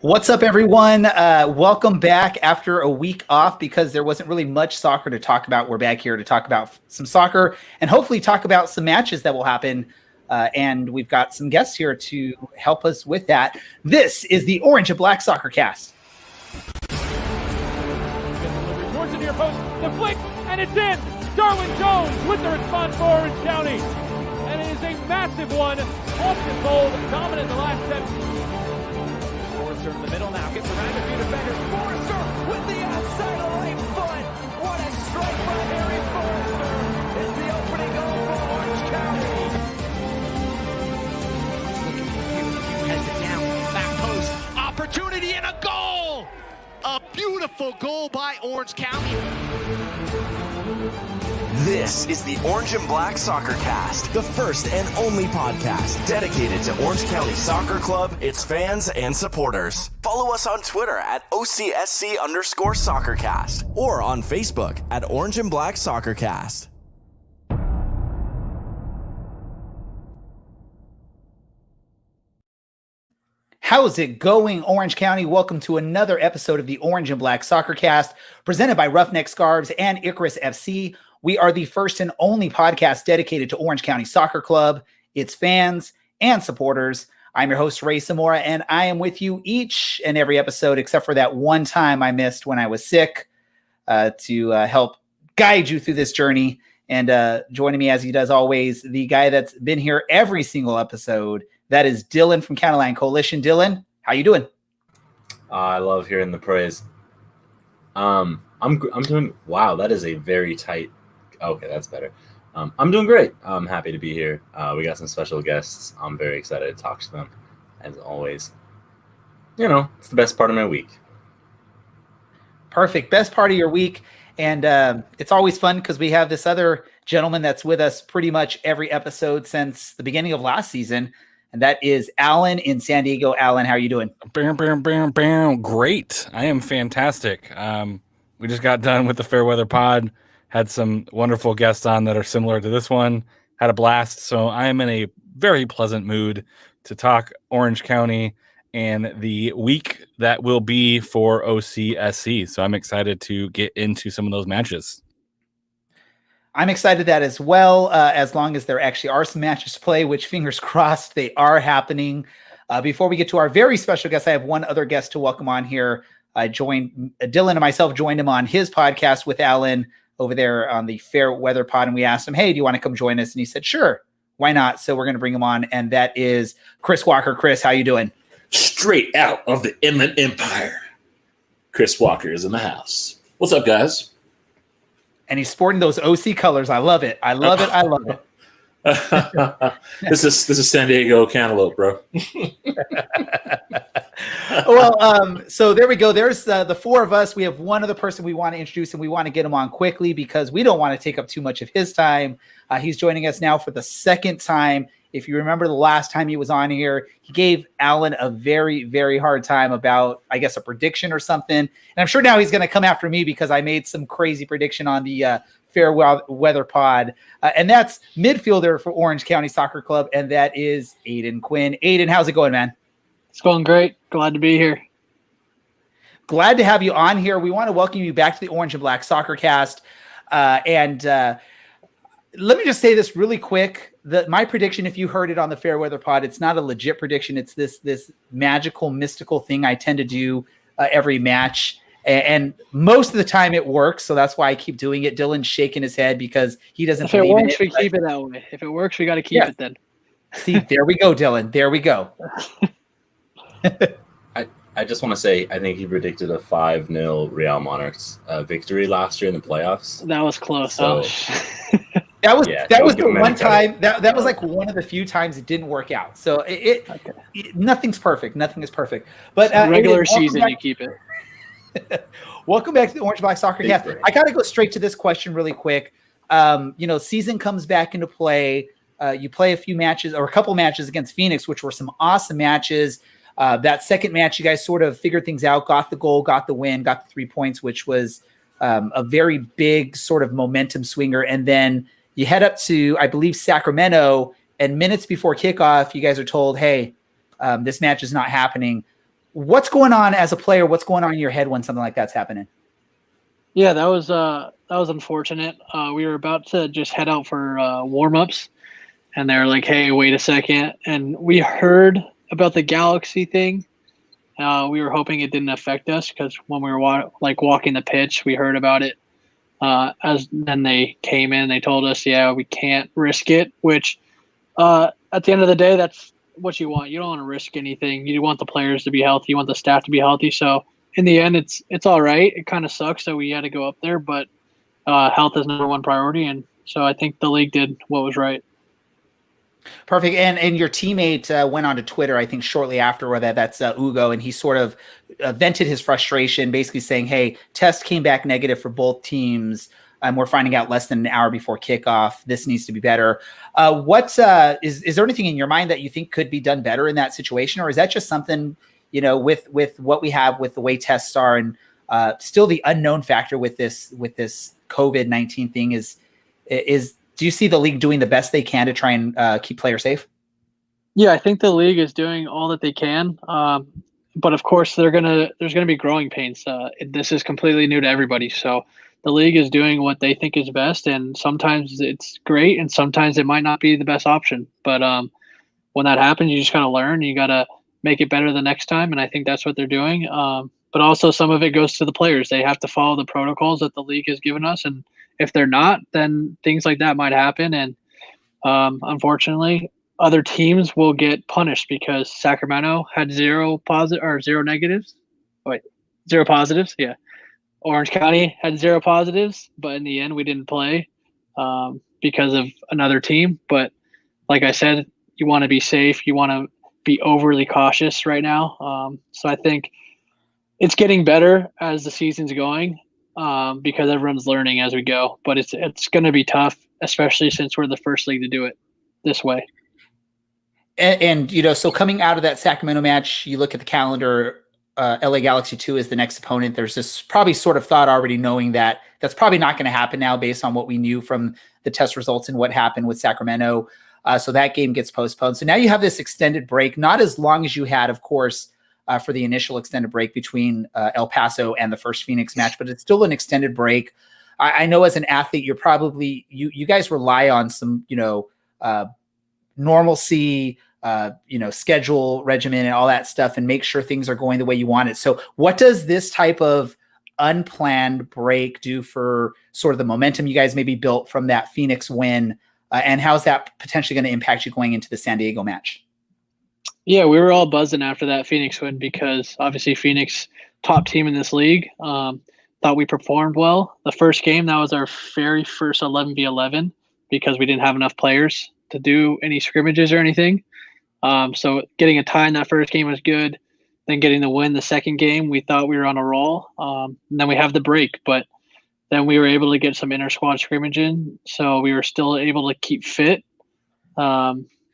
What's up, everyone? Welcome back after a week off because there wasn't really much soccer to talk about. We're back here to talk about some soccer and hopefully talk about some matches that will happen. And we've got some guests here to help us with that. This is the Orange and Black Soccer Cast. Towards the near post, the flick, and it's in. Darwin Jones with the response for Orange County. And it is a massive one. Off the goal, dominant in the last 7. Forrester in the middle now, gets around a few defenders. Forrester with the outside of right foot. What a strike by Harry Forrester. It's the opening goal for Orange County. Heads it down, back post, opportunity and a goal! A beautiful goal by Orange County. This is the Orange and Black Soccer Cast, the first and only podcast dedicated to Orange County Soccer Club, its fans, and supporters. Follow us on Twitter at OCSC_SoccerCast or on Facebook at Orange and Black Soccer Cast. How's it going, Orange County? Welcome to another episode of the Orange and Black Soccer Cast, presented by Roughneck Scarves and Icarus FC. We are the first and only podcast dedicated to Orange County Soccer Club, its fans, and supporters. I'm your host, Ray Zamora, and I am with you each and every episode, except for that one time I missed when I was sick, to help guide you through this journey. And joining me, as he does always, the guy that's been here every single episode, that is Dylan from County Line Coalition. Dylan, how you doing? I love hearing the praise. I'm doing. Wow, that is a very tight. Okay, that's better. I'm doing great. I'm happy to be here. We got some special guests. I'm very excited to talk to them, as always. You know, it's the best part of my week. Perfect. Best part of your week. And it's always fun because we have this other gentleman that's with us pretty much every episode since the beginning of last season. And that is Alan in San Diego. Alan, how are you doing? Great. I am fantastic. We just got done with the Fairweather Pod. Had some wonderful guests on that are similar to this one. Had a blast. So I am in a very pleasant mood to talk Orange County and the week that will be for OCSC. So I'm excited to get into some of those matches. I'm excited that as well, as long as there actually are some matches to play, which fingers crossed they are happening. Before we get to our very special guest, I have one other guest to welcome on here. Dylan and myself joined him on his podcast with Alan over there on the Fairweather Pod, and we asked him, hey, do you want to come join us? And he said, sure, why not? So we're going to bring him on, and that is Chris Walker. Chris, how you doing? Straight out of the Inland Empire, Chris Walker is in the house. What's up, guys? And he's sporting those OC colors. I love it. I love it. I love it. This is San Diego Cantaloupe, bro. Well, so there we go. There's the four of us. We have one other person we want to introduce, and we want to get him on quickly because we don't want to take up too much of his time. He's joining us now for the second time. If you remember the last time he was on here, he gave Alan a very, very hard time about, I guess, a prediction or something. And I'm sure now he's going to come after me because I made some crazy prediction on the Fairweather Pod. And that's midfielder for Orange County Soccer Club, and that is Aodhan Quinn. Aodhan, how's it going, man? It's going great. Glad to be here. Glad to have you on here. We want to welcome you back to the Orange and Black Soccer Cast. Let me just say this really quick. My prediction, if you heard it on the Fairweather Pod, it's not a legit prediction. It's this magical, mystical thing I tend to do every match. And most of the time it works. So that's why I keep doing it. Dylan's shaking his head because he doesn't believe in it. If it works, we keep it that way. If it works, we got to keep it then. See, there we go, Dylan. There we go. I just want to say, I think he predicted a 5-0 Real Monarchs victory last year in the playoffs. That was close. So, that was the one time that was like one of the few times it didn't work out. So nothing's perfect. Nothing is perfect. But regular season, you keep it. Welcome back to the Orange Black Soccer Cast. I got to go straight to this question really quick. Season comes back into play. You play a few matches or a couple matches against Phoenix, which were some awesome matches. That second match, you guys sort of figured things out, got the goal, got the win, got the 3 points, which was a very big sort of momentum swinger. And then you head up to, I believe, Sacramento, and minutes before kickoff, you guys are told, hey, this match is not happening. What's going on as a player? What's going on in your head when something like that's happening? Yeah, that was unfortunate. We were about to just head out for warm-ups, and they were like, "Hey, wait a second." And we heard about the Galaxy thing. We were hoping it didn't affect us because when we were walking the pitch, we heard about it. As then they came in, they told us, "Yeah, we can't risk it." Which, at the end of the day, that's what you want. You don't want to risk anything. You want the players to be healthy. You want the staff to be healthy. So in the end, it's all right. It kind of sucks that we had to go up there, but health is number one priority, and so I think the league did what was right. Perfect. And your teammate went onto Twitter, I think, shortly after that's Ugo, and he sort of vented his frustration, basically saying, "Hey, test came back negative for both teams. We're finding out less than an hour before kickoff. This needs to be better." Is there anything in your mind that you think could be done better in that situation, or is that just something, with what we have with the way tests are and still the unknown factor with this COVID-19 thing is do you see the league doing the best they can to try and keep players safe? Yeah, I think the league is doing all that they can. But of course, there's gonna be growing pains. This is completely new to everybody, so the league is doing what they think is best, and sometimes it's great, and sometimes it might not be the best option. But when that happens, you just gotta learn. You gotta make it better the next time, and I think that's what they're doing. But also, some of it goes to the players. They have to follow the protocols that the league has given us, and if they're not, then things like that might happen. And unfortunately, other teams will get punished because Sacramento had zero negatives. Wait, zero positives. Yeah. Orange County had zero positives, but in the end, we didn't play because of another team. But like I said, you want to be safe. You want to be overly cautious right now. So I think it's getting better as the season's going because everyone's learning as we go. But it's going to be tough, especially since we're the first league to do it this way. And so coming out of that Sacramento match, you look at the calendar, LA Galaxy 2 is the next opponent. There's this probably sort of thought already knowing that that's probably not going to happen now based on what we knew from the test results and what happened with Sacramento. So that game gets postponed. So now you have this extended break, not as long as you had, of course, for the initial extended break between El Paso and the first Phoenix match, but it's still an extended break. I know as an athlete, you're probably, you guys rely on some, normalcy, schedule regimen and all that stuff and make sure things are going the way you want it. So what does this type of unplanned break do for sort of the momentum you guys maybe built from that Phoenix win? And how's that potentially going to impact you going into the San Diego match? Yeah, we were all buzzing after that Phoenix win because obviously Phoenix, top team in this league, thought we performed well. The first game, that was our very first 11v11 because we didn't have enough players to do any scrimmages or anything. So getting a tie in that first game was good. Then getting the win the second game, we thought we were on a roll. And then we have the break, but then we were able to get some inter-squad scrimmage in. So we were still able to keep fit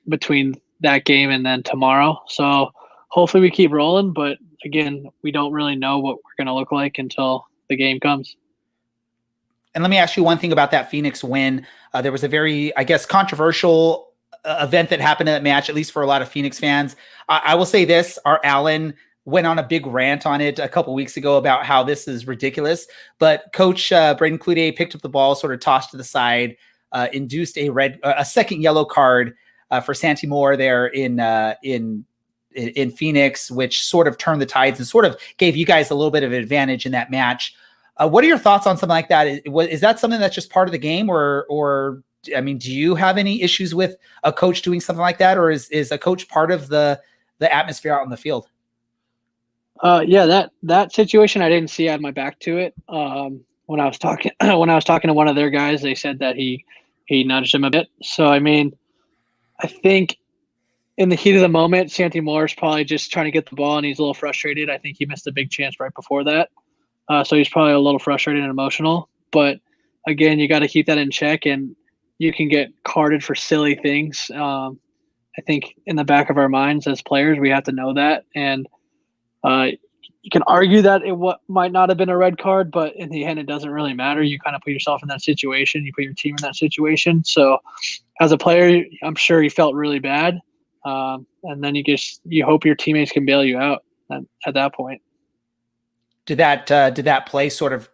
between that game and then tomorrow. So hopefully we keep rolling. But again, we don't really know what we're going to look like until the game comes. And let me ask you one thing about that Phoenix win. There was a very, I guess, controversial event that happened in that match, at least for a lot of Phoenix fans. I will say this, our Allen went on a big rant on it a couple weeks ago about how this is ridiculous, but Coach Braden Cloutier picked up the ball, sort of tossed to the side, induced a second yellow card for Santi Moore there in Phoenix, which sort of turned the tides and sort of gave you guys a little bit of an advantage in that match. What are your thoughts on something like that? Is that something that's just part of the game, or I mean, do you have any issues with a coach doing something like that, or is a coach part of the atmosphere out on the field? Yeah, that situation I didn't see. I had my back to it. When I was talking to one of their guys, they said that he nudged him a bit. So I mean, I think in the heat of the moment, Santi Moore's probably just trying to get the ball, and he's a little frustrated. I think he missed a big chance right before that, so he's probably a little frustrated and emotional. But again, you got to keep that in check, and you can get carded for silly things. I think in the back of our minds as players, we have to know that. And you can argue that it might not have been a red card, but in the end, it doesn't really matter. You kind of put yourself in that situation. You put your team in that situation. So as a player, I'm sure he felt really bad. And then you hope your teammates can bail you out. at that point. Did that play sort of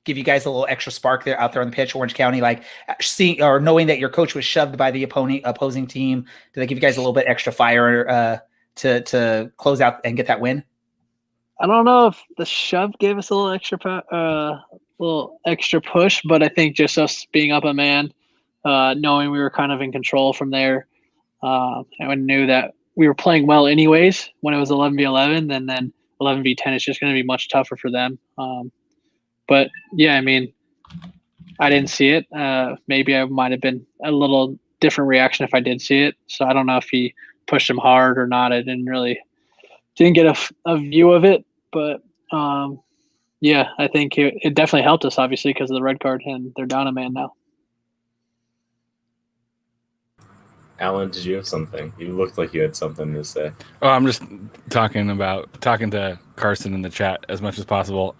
give you guys a little extra spark there out there on the pitch, Orange County, like seeing or knowing that your coach was shoved by the opposing team? Did that give you guys a little bit extra fire to close out and get that win? I don't know if the shove gave us a little extra push, but I think just us being up a man, knowing we were kind of in control from there, and we knew that we were playing well anyways when it was 11v11, and then 11v10 is just going to be much tougher for them. But yeah, I mean, I didn't see it. Maybe I might have been a little different reaction if I did see it. So I don't know if he pushed him hard or not. I didn't get a view of it, but yeah, I think it definitely helped us, obviously, because of the red card, and they're down a man now. Alan, did you have something? You looked like you had something to say. Oh, I'm just talking to Carson in the chat as much as possible.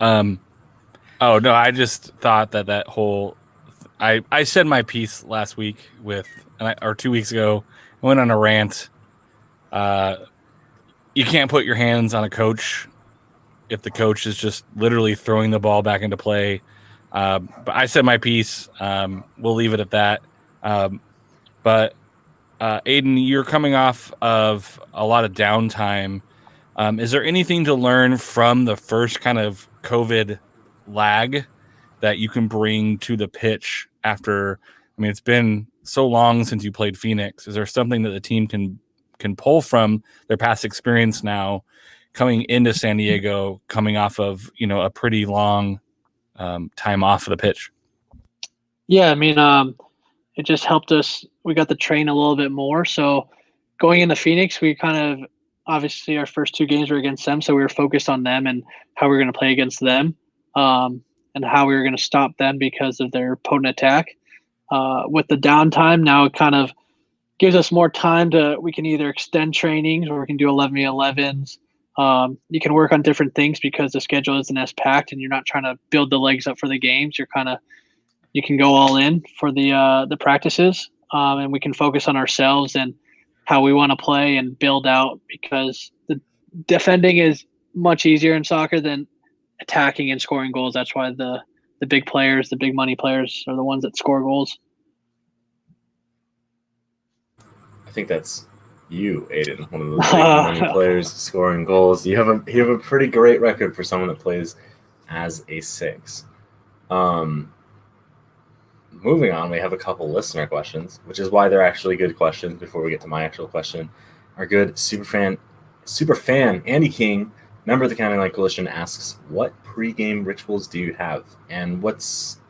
Oh no, I just thought that whole I said my piece last week or 2 weeks ago. I went on a rant. You can't put your hands on a coach if the coach is just literally throwing the ball back into play. But I said my piece. We'll leave it at that. But Aodhan, you're coming off of a lot of downtime. Is there anything to learn from the first kind of COVID lag that you can bring to the pitch after? I mean, it's been so long since you played Phoenix. Is there something that the team can pull from their past experience now coming into San Diego, coming off of, a pretty long time off of the pitch? Yeah, I mean, it just helped us. We got to train a little bit more. So going into Phoenix, we kind of, obviously our first 2 games were against them. So we were focused on them and how we were going to play against them, and how we were going to stop them because of their potent attack. With the downtime, now it kind of gives us more time we can either extend trainings or we can do 11v11s. You can work on different things because the schedule isn't as packed and you're not trying to build the legs up for the games. You can go all in for the practices, and we can focus on ourselves and how we want to play and build out, because the defending is much easier in soccer than attacking and scoring goals. That's why the big players, the big money players, are the ones that score goals. I think that's you, Aodhan, one of the big money players scoring goals. You have a pretty great record for someone that plays as a 6. Moving on, we have a couple listener questions, which is why they're actually good questions. Before we get to my actual question, our good super fan Andy King, member of the County Line Coalition, asks, what pregame rituals do you have, and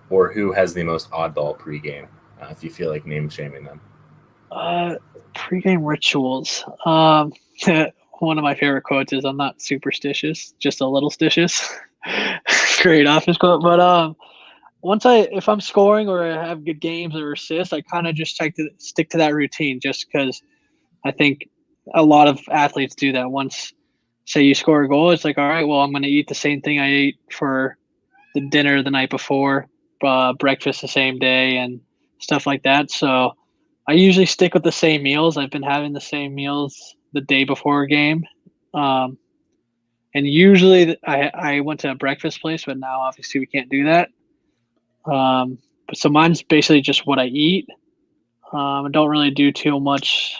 who has the most oddball pregame? If you feel like name shaming them. Pregame rituals. One of my favorite quotes is, "I'm not superstitious, just a little stitious." Great office quote. But if I'm scoring or I have good games or assists, I kind of just stick to that routine, just because I think a lot of athletes do that. Once, say, you score a goal, it's like, all right, well, I'm going to eat the same thing I ate for the dinner the night before, breakfast the same day, and stuff like that. So I usually stick with the same meals. I've been having the same meals the day before a game. And usually I went to a breakfast place, but now obviously we can't do that. So mine's basically just what I eat. I don't really do too much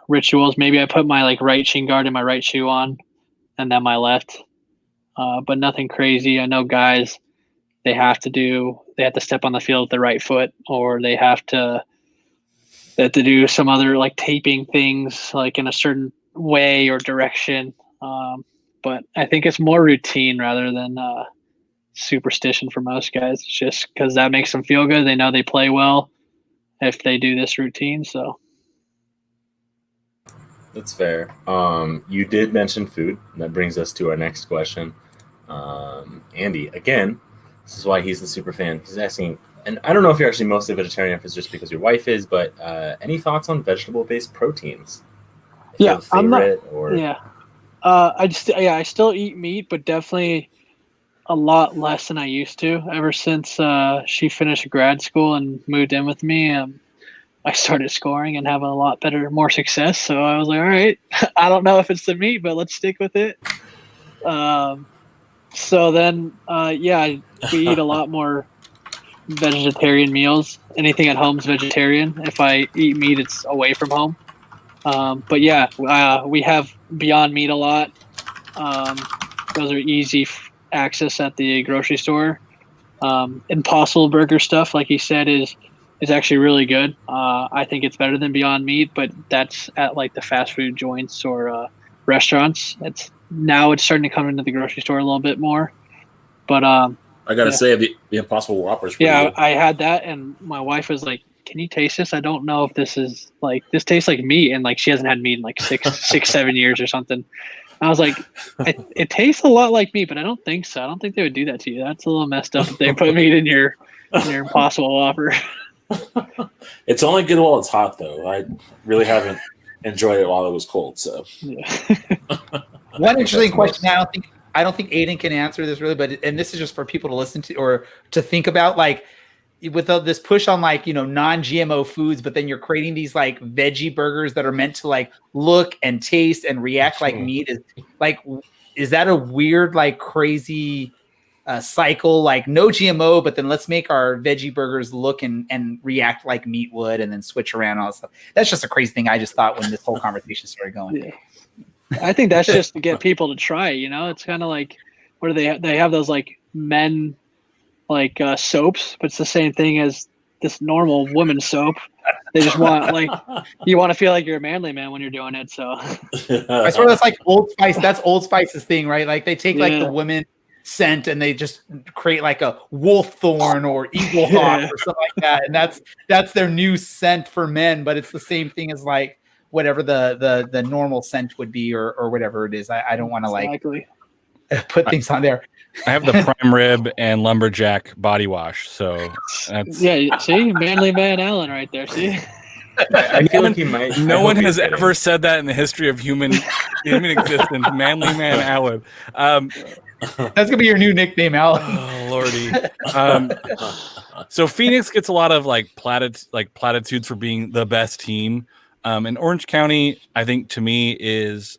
rituals. Maybe I put my right shin guard and my right shoe on, and then my left. But nothing crazy. I know guys, they have to step on the field with the right foot, or they have to do some other taping things in a certain way or direction. But I think it's more routine rather than superstition for most guys. It's just because that makes them feel good. They know they play well if they do this routine. So that's fair. You did mention food, and that brings us to our next question. Andy, again, this is why he's the super fan. He's asking, and I don't know if you're actually mostly vegetarian, if it's just because your wife is, but any thoughts on vegetable-based proteins? Yeah, I'm not. Yeah, I still eat meat, but definitely a lot less than I used to. Ever since she finished grad school and moved in with me, I started scoring and having a lot more success. So I was like, all right, I don't know if it's the meat, but let's stick with it. So then, we eat a lot more vegetarian meals. Anything at home is vegetarian. If I eat meat, it's away from home. But yeah, we have Beyond Meat a lot. Those are easy access at the grocery store. Impossible Burger stuff, like he said, is actually really good. I think it's better than Beyond Meat, but that's at like the fast food joints or restaurants. It's starting to come into the grocery store a little bit more. But I gotta say, the Impossible Whopper is pretty good. I had that, and my wife was like, "Can you taste this? I don't know if this is like this tastes like meat," and like she hasn't had meat in like 7 years or something. I was like, it tastes a lot like meat, but I don't think so. I don't think they would do that to you. That's a little messed up if they put meat in your Impossible Whopper. It's only good while it's hot, though. I really haven't enjoyed it while it was cold. So, one interesting question. I don't think Aodhan can answer this really, and this is just for people to listen to or to think about, like with this push on like, non-GMO foods, but then you're creating these like veggie burgers that are meant to like look and taste and react like meat. Is that a weird, like crazy cycle, like no GMO, but then let's make our veggie burgers look and react like meat would, and then switch around all that stuff? That's just a crazy thing I just thought when this whole conversation started going. Yeah. I think that's just to get people to try, it's kind of like, what do they have those like men like soaps, but it's the same thing as this normal women's soap. They just want like, you want to feel like you're a manly man when you're doing it. So I swear that's like Old Spice. That's Old Spice's thing, right? Like they take like the women scent and they just create like a wolf thorn or eagle hawk or something like that. And that's their new scent for men, but it's the same thing as like whatever the normal scent would be or whatever it is. I don't want to like put things on there. I have the prime rib and lumberjack body wash. So that's see, manly man Allen right there. See, I feel like he might. No one has ever said that in the history of human existence. Manly man Allen. That's gonna be your new nickname, Allen. Oh lordy. So Phoenix gets a lot of like platitudes for being the best team. And Orange County, I think, to me, is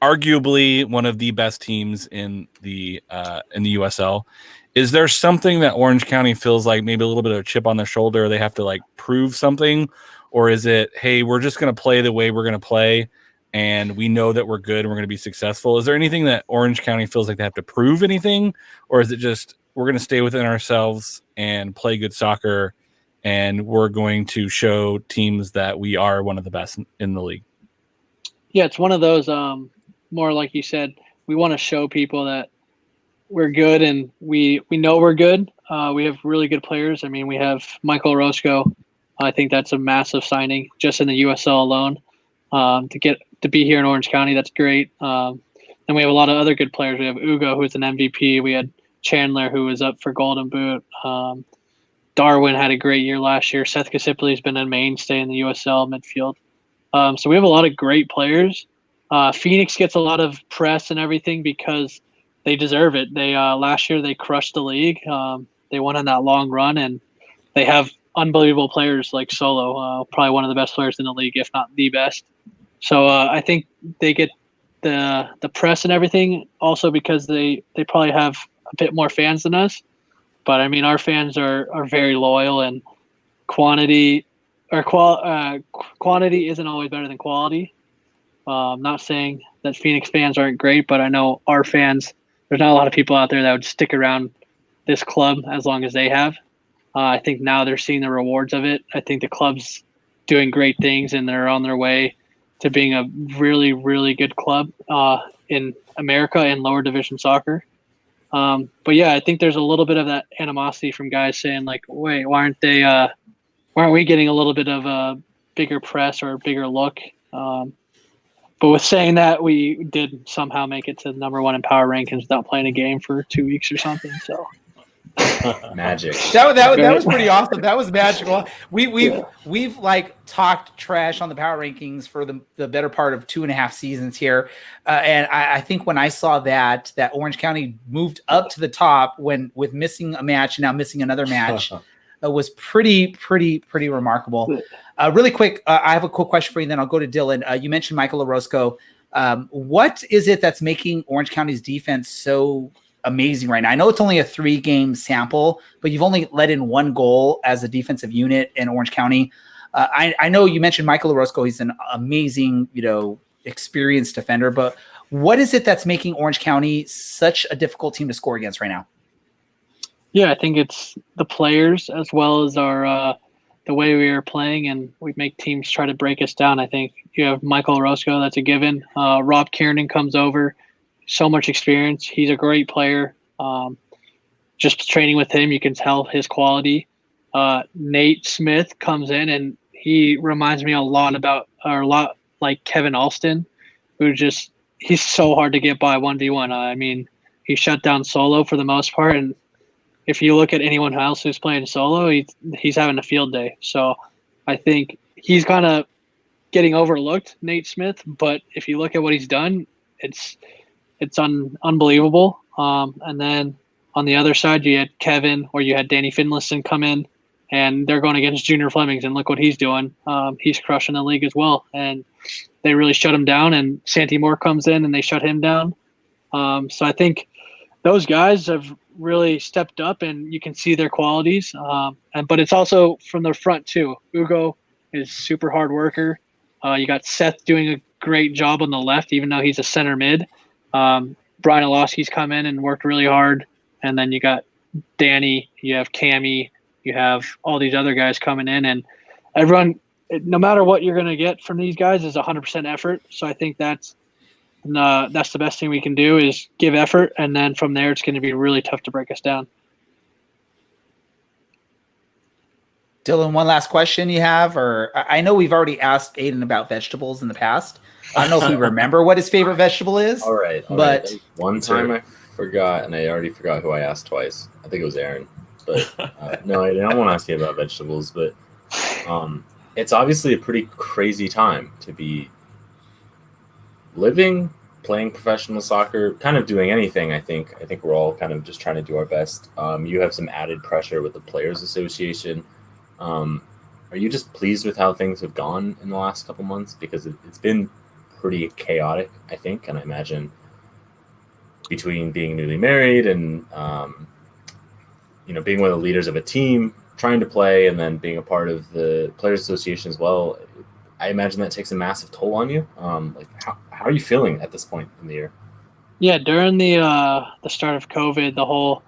arguably one of the best teams in the USL. Is there something that Orange County feels like maybe a little bit of a chip on their shoulder? They have to like prove something, or is it, hey, we're just going to play the way we're going to play, and we know that we're good and we're going to be successful? Is there anything that Orange County feels like they have to prove anything, or is it just we're going to stay within ourselves and play good soccer? And we're going to show teams that we are one of the best in the league. Yeah, it's one of those, more like you said, we want to show people that we're good and we know we're good. We have really good players. I mean, we have Michael Roscoe. I think that's a massive signing just in the USL alone. To be here in Orange County, that's great. And we have a lot of other good players. We have Ugo, who's an MVP. We had Chandler, who was up for Golden Boot. Darwin had a great year last year. Seth Kasipli has been a mainstay in the USL midfield. So we have a lot of great players. Phoenix gets a lot of press and everything because they deserve it. They last year they crushed the league. They went on that long run, and they have unbelievable players like Solo, probably one of the best players in the league, if not the best. So I think they get the press and everything also because they probably have a bit more fans than us. But I mean, our fans are very loyal, and quantity isn't always better than quality. I'm not saying that Phoenix fans aren't great, but I know our fans, there's not a lot of people out there that would stick around this club as long as they have. I think now they're seeing the rewards of it. I think the club's doing great things, and they're on their way to being a really, really good club in America in lower division soccer. But yeah, I think there's a little bit of that animosity from guys saying like, wait, why aren't we getting a little bit of a bigger press or a bigger look? But with saying that, we did somehow make it to number 1 in power rankings without playing a game for 2 weeks or something. So magic. That was pretty awesome. That was magical. We've like talked trash on the power rankings for the better part of 2.5 seasons here, and I think when I saw that Orange County moved up to the top with missing a match and now missing another match, was pretty remarkable. Really quick, I have a quick question for you, then I'll go to Dylan. You mentioned Michael Orozco. What is it that's making Orange County's defense so amazing right now? I know it's only a 3-game sample, but you've only let in 1 goal as a defensive unit in Orange County. I know you mentioned Michael Orozco. He's an amazing, experienced defender, but what is it that's making Orange County such a difficult team to score against right now? Yeah, I think it's the players as well as our the way we are playing, and we make teams try to break us down. I think you have Michael Orozco, that's a given. Rob Kiernan comes over, so much experience. He's a great player. Just training with him, you can tell his quality. Nate Smith comes in, and he reminds me a lot like Kevin Alston, he's so hard to get by 1v1. I mean, he shut down solo for the most part, and if you look at anyone else who's playing solo, he's having a field day. So I think he's kind of getting overlooked, Nate Smith. But if you look at what he's done, it's unbelievable. And then on the other side, you had Kevin or you had Danny Finlayson come in, and they're going against Junior Flemings, and look what he's doing. He's crushing the league as well, and they really shut him down. And Santi Moore comes in, and they shut him down. So I think those guys have really stepped up, and you can see their qualities. But it's also from the front too. Ugo is super hard worker. You got Seth doing a great job on the left, even though he's a center mid. Brian Olowski's come in and worked really hard. And then you got Danny, you have Cammy, you have all these other guys coming in, and everyone, no matter what you're going to get from these guys, is 100% effort. So I think that's the best thing we can do is give effort, and then from there it's going to be really tough to break us down. Dylan, one last question you have, or I know we've already asked Aodhan about vegetables in the past. I don't know if we remember what his favorite vegetable is. All right. But one time I forgot, and I already forgot who I asked twice. I think it was Aaron. But no, I don't want to ask you about vegetables, but it's obviously a pretty crazy time to be living, playing professional soccer, kind of doing anything. I think we're all kind of just trying to do our best. You have some added pressure with the Players Association. Are you just pleased with how things have gone in the last couple months? Because it's been pretty chaotic, I think, and I imagine between being newly married and being one of the leaders of a team, trying to play, and then being a part of the Players Association as well, I imagine that takes a massive toll on you. How are you feeling at this point in the year? Yeah, during the start of COVID, the whole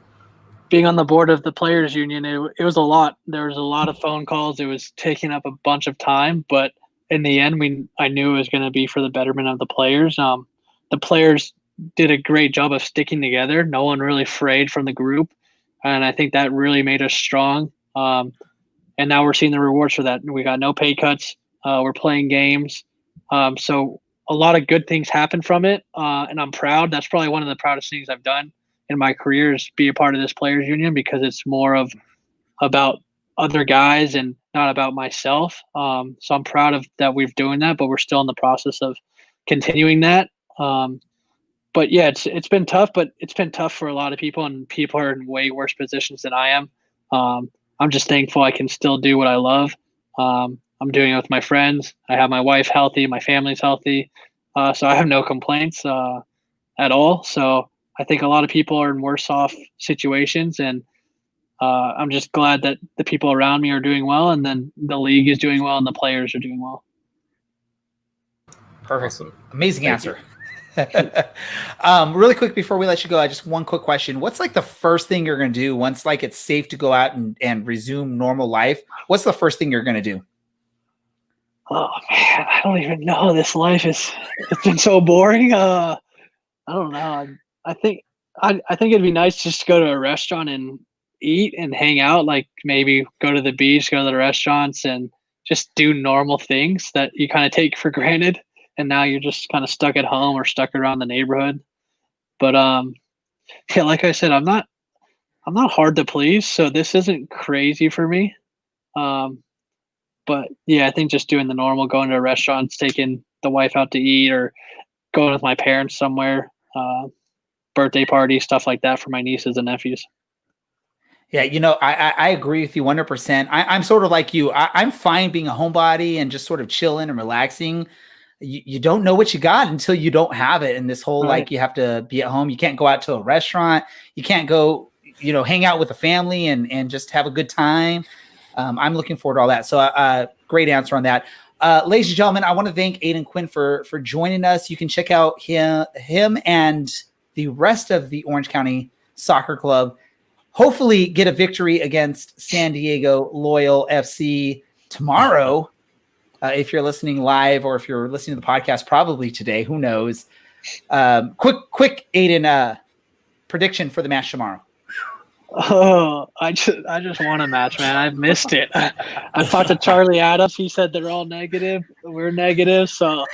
being on the board of the Players Union, it was a lot. There was a lot of phone calls. It was taking up a bunch of time, but in the end, I knew it was going to be for the betterment of the players. The players did a great job of sticking together. No one really frayed from the group, and I think that really made us strong. And now we're seeing the rewards for that. We got no pay cuts. We're playing games. So a lot of good things happen from it, and I'm proud. That's probably one of the proudest things I've done in my career is be a part of this Players Union, because it's more about other guys and not about myself. So I'm proud of that we're doing that, but we're still in the process of continuing that. But yeah, it's been tough, but it's been tough for a lot of people, and people are in way worse positions than I am. I'm just thankful I can still do what I love. I'm doing it with my friends. I have my wife healthy, my family's healthy. So I have no complaints at all. So I think a lot of people are in worse off situations, and I'm just glad that the people around me are doing well, and then the league is doing well, and the players are doing well. Perfect. Awesome. Amazing answer. Really quick before we let you go, I just one quick question. What's like the first thing you're going to do once like it's safe to go out and resume normal life? What's the first thing you're going to do? Oh man, I don't even know. This life it's been so boring. I don't know. I think it'd be nice just to go to a restaurant and eat and hang out, like maybe go to the beach, go to the restaurants, and just do normal things that you kind of take for granted. And now you're just kind of stuck at home or stuck around the neighborhood. But yeah, like I said, I'm not hard to please, so this isn't crazy for me. But yeah, I think just doing the normal, going to restaurants, taking the wife out to eat, or going with my parents somewhere, birthday party, stuff like that for my nieces and nephews. Yeah, I agree with you 100%. I'm sort of like you. I'm fine being a homebody and just sort of chilling and relaxing. You don't know what you got until you don't have it. And this whole, Right. like, you have to be at home. You can't go out to a restaurant. You can't go, hang out with the family and just have a good time. I'm looking forward to all that. So great answer on that. Ladies and gentlemen, I want to thank Aodhan Quinn for joining us. You can check out him and the rest of the Orange County Soccer Club hopefully get a victory against San Diego Loyal FC tomorrow. If you're listening live or if you're listening to the podcast, probably today, who knows? Quick, Aodhan, prediction for the match tomorrow. Oh, I just want a match, man. I've missed it. I talked to Charlie Adams. He said they're all negative. We're negative. So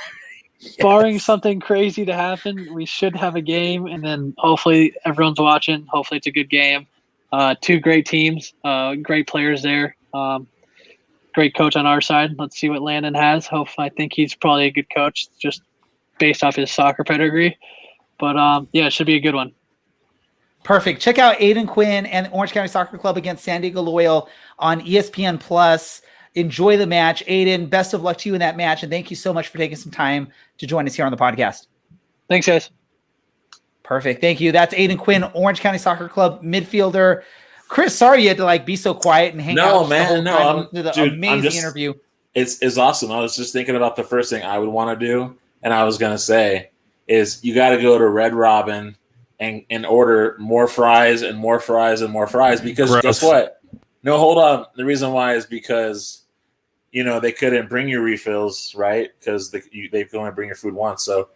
barring something crazy to happen, we should have a game. And then hopefully everyone's watching. Hopefully it's a good game. Two great teams, great players there. Great coach on our side. Let's see what Landon has. I think he's probably a good coach just based off his soccer pedigree. But yeah, it should be a good one. Perfect. Check out Aodhan Quinn and Orange County Soccer Club against San Diego Loyal on ESPN Plus. Enjoy the match. Aodhan, best of luck to you in that match. And thank you so much for taking some time to join us here on the podcast. Thanks, guys. Perfect. Thank you. That's Aodhan Quinn, Orange County Soccer Club midfielder. Chris, sorry you had to be so quiet and hang out. No, man. No, amazing interview. It's awesome. I was just thinking about the first thing I would want to do, and I was going to say is you got to go to Red Robin and order more fries and more fries and more fries because Gross. Guess what? No, hold on. The reason why is because they couldn't bring you refills, right? Because they can only bring your food once. So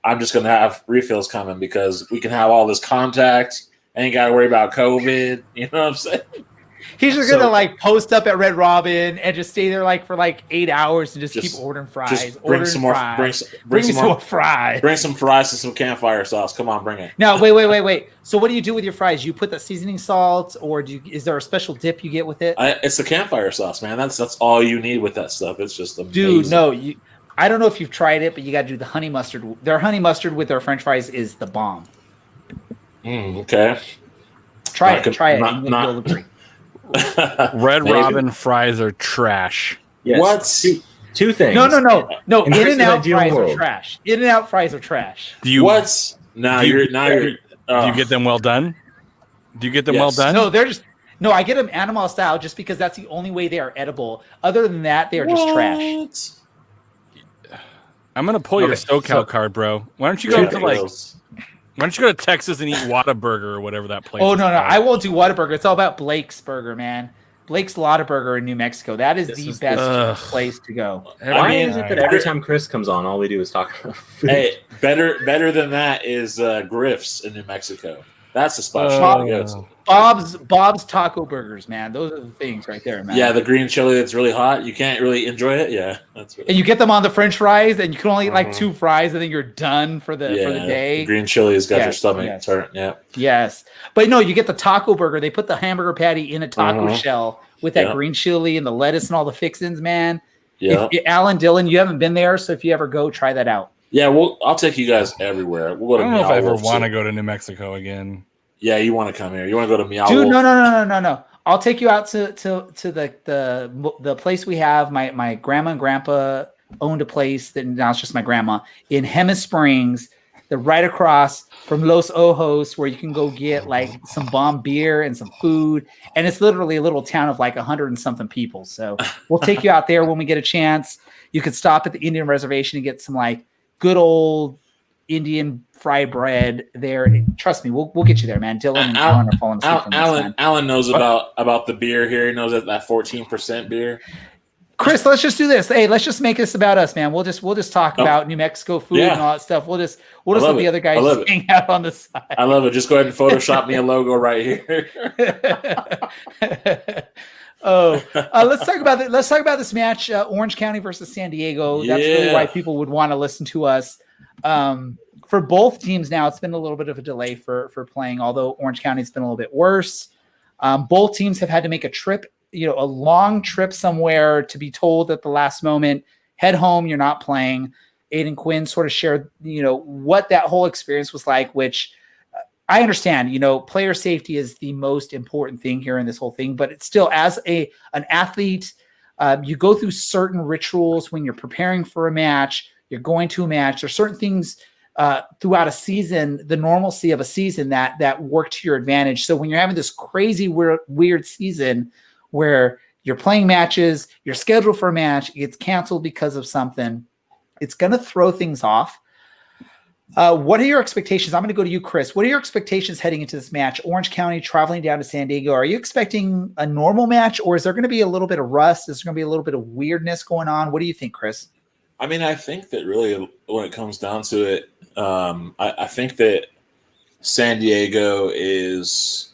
I'm just going to have refills coming because we can have all this contact. I ain't got to worry about COVID. You know what I'm saying? He's just going to post up at Red Robin and just stay there for 8 hours and just keep ordering fries. Just bring some more fries. Bring some more fries. Bring some fries and some campfire sauce. Come on, bring it. Now, wait. So what do you do with your fries? You put the seasoning salt or is there a special dip you get with it? It's the campfire sauce, man. That's all you need with that stuff. It's just amazing. Dude, no. I don't know if you've tried it, but you got to do the honey mustard. Their honey mustard with their French fries is the bomb. Okay. Try it. Red Robin fries are trash. Yes. What? Two things. No. In-N-Out fries world. are trash. In-N-Out fries are trash. Do you you're. Do you get them well done? Well done? No, I get them animal style just because that's the only way they are edible. Other than that, they are just trash. I'm gonna pull your SoCal card, bro. Why don't you go to Texas and eat Whataburger or whatever that place? Oh is no, called. I won't do Whataburger. It's all about Blake's Burger, man. Blake's Lottaburger in New Mexico. That is the best place to go. Why is it that every time Chris comes on, all we do is talk about food? Hey, better than that is Griff's in New Mexico. That's the spot you gotta go to. Bob's Taco Burgers, man. Those are the things right there, man. Yeah, the green chili that's really hot. You can't really enjoy it. Yeah, that's really and you get them on the French fries, and you can only eat 2 fries, and then you're done for the day. The green chili has got your stomach turn. Yeah. Yes, but no, you get the taco burger. They put the hamburger patty in a taco shell with that green chili and the lettuce and all the fixins, man. Yeah. Alan Dillon, you haven't been there, so if you ever go, try that out. Yeah, I'll take you guys everywhere. We'll go to I don't know if I ever want to go to New Mexico again. Yeah, you want to come here. You want to go to Meow Dude, Wolf? No. I'll take you out to the place we have. My grandma and grandpa owned a place that now it's just my grandma in Hemis Springs. They're right across from Los Ojos where you can go get some bomb beer and some food. And it's literally a little town of 100 and something people. So we'll take you out there when we get a chance. You could stop at the Indian reservation and get some good old Indian fried bread there. Trust me, we'll get you there, man. Dylan and Alan are falling asleep from this, man. Alan knows about the beer here. He knows that 14% beer. Chris, let's just do this. Hey, let's just make this about us, man. We'll just talk about New Mexico food and all that stuff. We'll just let the other guys just hang out on the side. I love it. Just go ahead and Photoshop me a logo right here. Let's talk about it. Let's talk about this match, Orange County versus San Diego. That's really why people would want to listen to us. For both teams now, it's been a little bit of a delay for playing, although Orange County's been a little bit worse. Both teams have had to make a trip, a long trip somewhere to be told at the last moment, head home, you're not playing. Aodhan Quinn sort of shared, what that whole experience was like, which I understand, player safety is the most important thing here in this whole thing, but it's still, as an athlete, you go through certain rituals when you're preparing for a match, you're going to a match. There's certain things throughout a season, the normalcy of a season that work to your advantage. So when you're having this crazy, weird season where you're playing matches, you're scheduled for a match, it gets canceled because of something, it's going to throw things off. What are your expectations? I'm going to go to you, Chris. What are your expectations heading into this match? Orange County traveling down to San Diego. Are you expecting a normal match, or is there going to be a little bit of rust? Is there going to be a little bit of weirdness going on? What do you think, Chris? I mean, I think that really when it comes down to it, I think that San Diego is,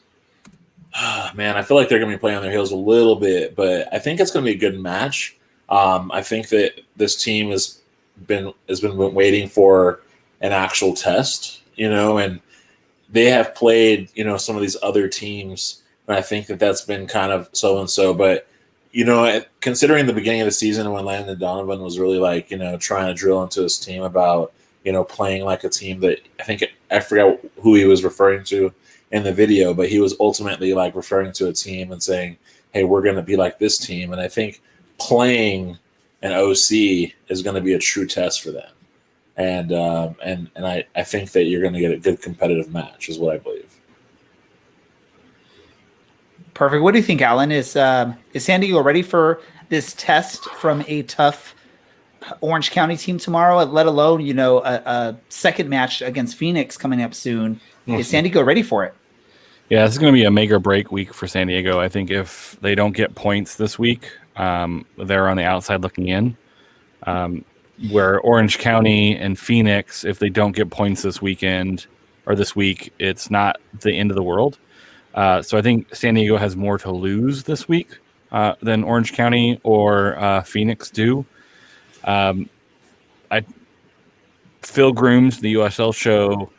man, I feel like they're going to be playing on their heels a little bit, but I think it's going to be a good match. I think that this team has been waiting for an actual test, and they have played, some of these other teams, and I think that that's been kind of so-and-so, but, considering the beginning of the season when Landon Donovan was really trying to drill into his team about, playing like a team that I forgot who he was referring to in the video, but he was ultimately referring to a team and saying, hey, we're going to be like this team. And I think playing an OC is going to be a true test for them. And I think that you're going to get a good competitive match is what I believe. Perfect. What do you think, Alan? Is San Diego ready for this test from a tough Orange County team tomorrow, let alone, a second match against Phoenix coming up soon? Mm-hmm. Is San Diego ready for it? Yeah, this is going to be a make or break week for San Diego. I think if they don't get points this week, they're on the outside looking in. Where Orange County and Phoenix, if they don't get points this weekend or this week, it's not the end of the world. So I think San Diego has more to lose this week than Orange County or Phoenix do. Phil Grooms, the USL show,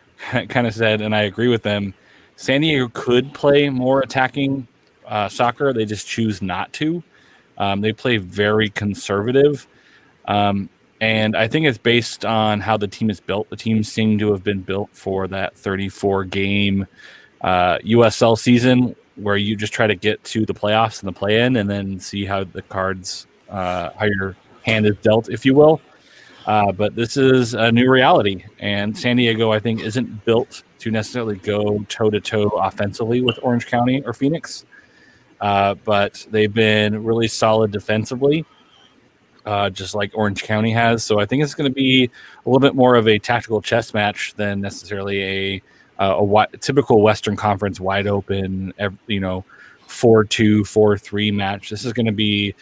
kind of said, and I agree with them, San Diego could play more attacking soccer. They just choose not to. They play very conservative. And I think it's based on how the team is built. The team seemed to have been built for that 34-game USL season where you just try to get to the playoffs and the play-in and then see how the cards, how your hand is dealt, if you will. But this is a new reality. And San Diego, I think, isn't built to necessarily go toe-to-toe offensively with Orange County or Phoenix. But they've been really solid defensively. Just like Orange County has. So I think it's going to be a little bit more of a tactical chess match than necessarily a typical Western Conference wide open, 4-2, 4-3 match. This is going to be,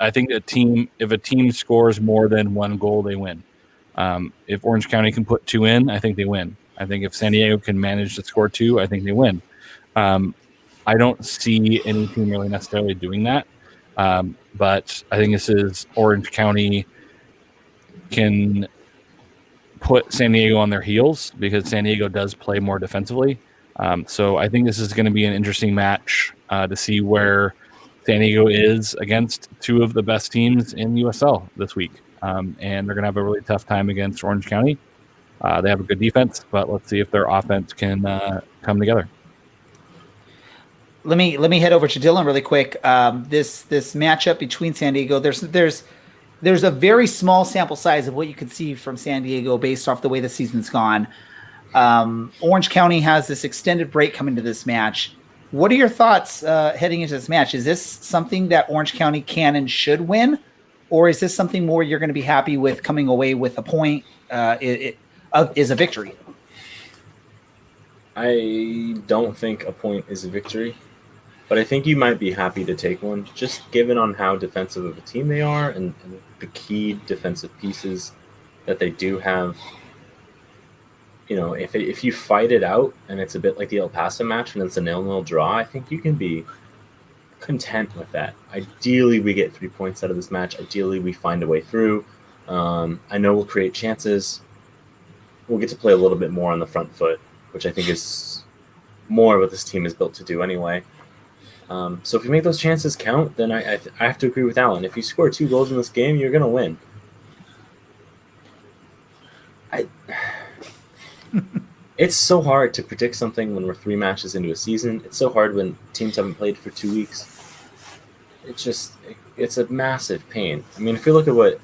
I think if a team scores more than one goal, they win. If Orange County can put 2 in, I think they win. I think if San Diego can manage to score 2, I think they win. I don't see any team really necessarily doing that. But I think this is Orange County can put San Diego on their heels because San Diego does play more defensively. So I think this is going to be an interesting match to see where San Diego is against 2 of the best teams in USL this week. And they're going to have a really tough time against Orange County. They have a good defense, but let's see if their offense can come together. Let me head over to Dylan really quick. This matchup between San Diego, there's a very small sample size of what you can see from San Diego based off the way the season's gone. Orange County has this extended break coming to this match. What are your thoughts heading into this match? Is this something that Orange County can and should win, or is this something more you're going to be happy with coming away with a point is a victory? I don't think a point is a victory. But I think you might be happy to take one, just given on how defensive of a team they are and the key defensive pieces that they do have. If you fight it out and it's a bit like the El Paso match and it's a 0-0 draw, I think you can be content with that. Ideally, we get 3 points out of this match. Ideally, we find a way through. I know we'll create chances. We'll get to play a little bit more on the front foot, which I think is more what this team is built to do anyway. So if you make those chances count, then I have to agree with Alan. If you score 2 goals in this game, you're going to win. It's so hard to predict something when we're 3 matches into a season. It's so hard when teams haven't played for 2 weeks. It's a massive pain. I mean, if you look at what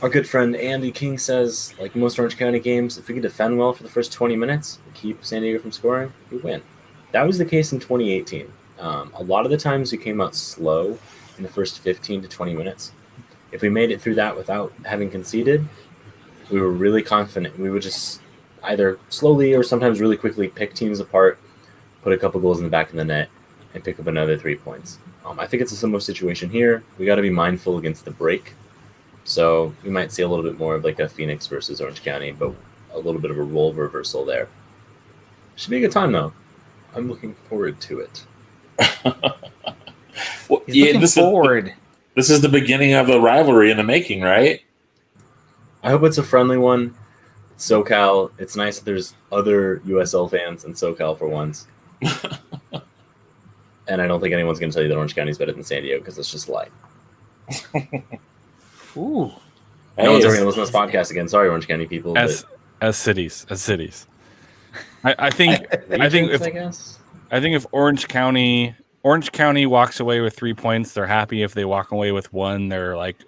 our good friend Andy King says, like most Orange County games, if we can defend well for the first 20 minutes and keep San Diego from scoring, we win. That was the case in 2018. A lot of the times we came out slow in the first 15 to 20 minutes. If we made it through that without having conceded, we were really confident. We would just either slowly or sometimes really quickly pick teams apart, put a couple goals in the back of the net, and pick up another 3 points. I think it's a similar situation here. We got to be mindful against the break. So we might see a little bit more of like a Phoenix versus Orange County, but a little bit of a role reversal there. Should be a good time, though. I'm looking forward to it. Well, looking forward. This is the beginning of a rivalry in the making, right? I hope it's a friendly one. It's SoCal. It's nice that there's other USL fans in SoCal for once. And I don't think anyone's going to tell you that Orange County is better than San Diego because it's just a lie. Ooh. No one's ever going to listen to this podcast again. Sorry, Orange County people. As cities. I think if Orange County walks away with 3 points, they're happy. If they walk away with 1, they're like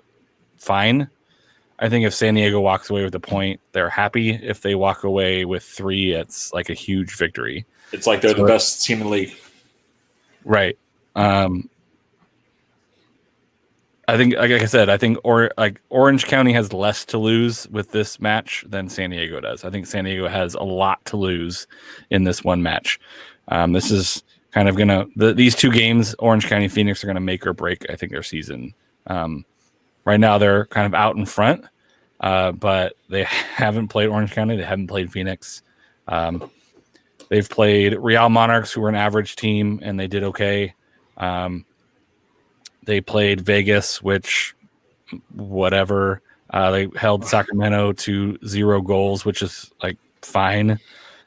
fine. I think if San Diego walks away with a point, they're happy. If they walk away with 3, it's like a huge victory. It's like they're the best team in the league. Right. I think, like I said, Orange County has less to lose with this match than San Diego does. I think San Diego has a lot to lose in this one match. This is kind of these 2 games, Orange County Phoenix, are going to make or break, I think, their season. Right now, they're kind of out in front, but they haven't played Orange County. They haven't played Phoenix. They've played Real Monarchs, who were an average team, and they did okay. They played Vegas, which, whatever. They held Sacramento to 0 goals, which is like fine.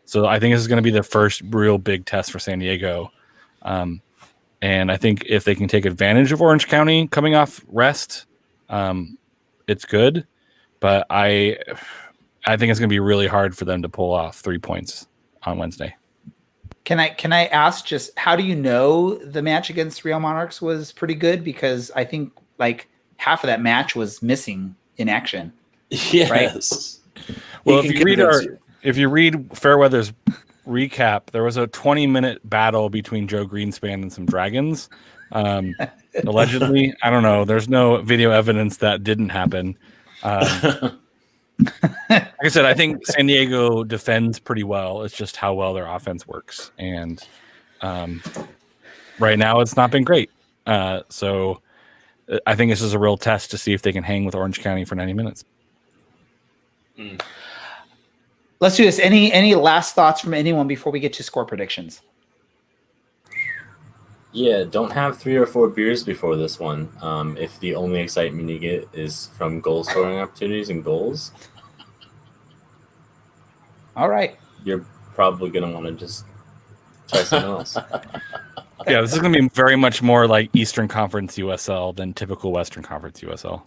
So I think this is going to be the first real big test for San Diego. And I think if they can take advantage of Orange County coming off rest, it's good. But I think it's going to be really hard for them to pull off 3 points on Wednesday. Can I ask, just how do you know the match against Real Monarchs was pretty good? Because I think like half of that match was missing in action. Yes. Right? Well, if you read Fairweather's recap, there was a 20-minute battle between Joe Greenspan and some dragons. Allegedly, I don't know. There's no video evidence that didn't happen. Like I said, I think San Diego defends pretty well. It's just how well their offense works. And right now it's not been great. So I think this is a real test to see if they can hang with Orange County for 90 minutes. Let's do this. Any last thoughts from anyone before we get to score predictions? Yeah, don't have 3 or 4 beers before this one. If the only excitement you get is from goal scoring opportunities and goals, all right, you're probably going to want to just try something else. Yeah, this is going to be very much more like Eastern Conference USL than typical Western Conference USL.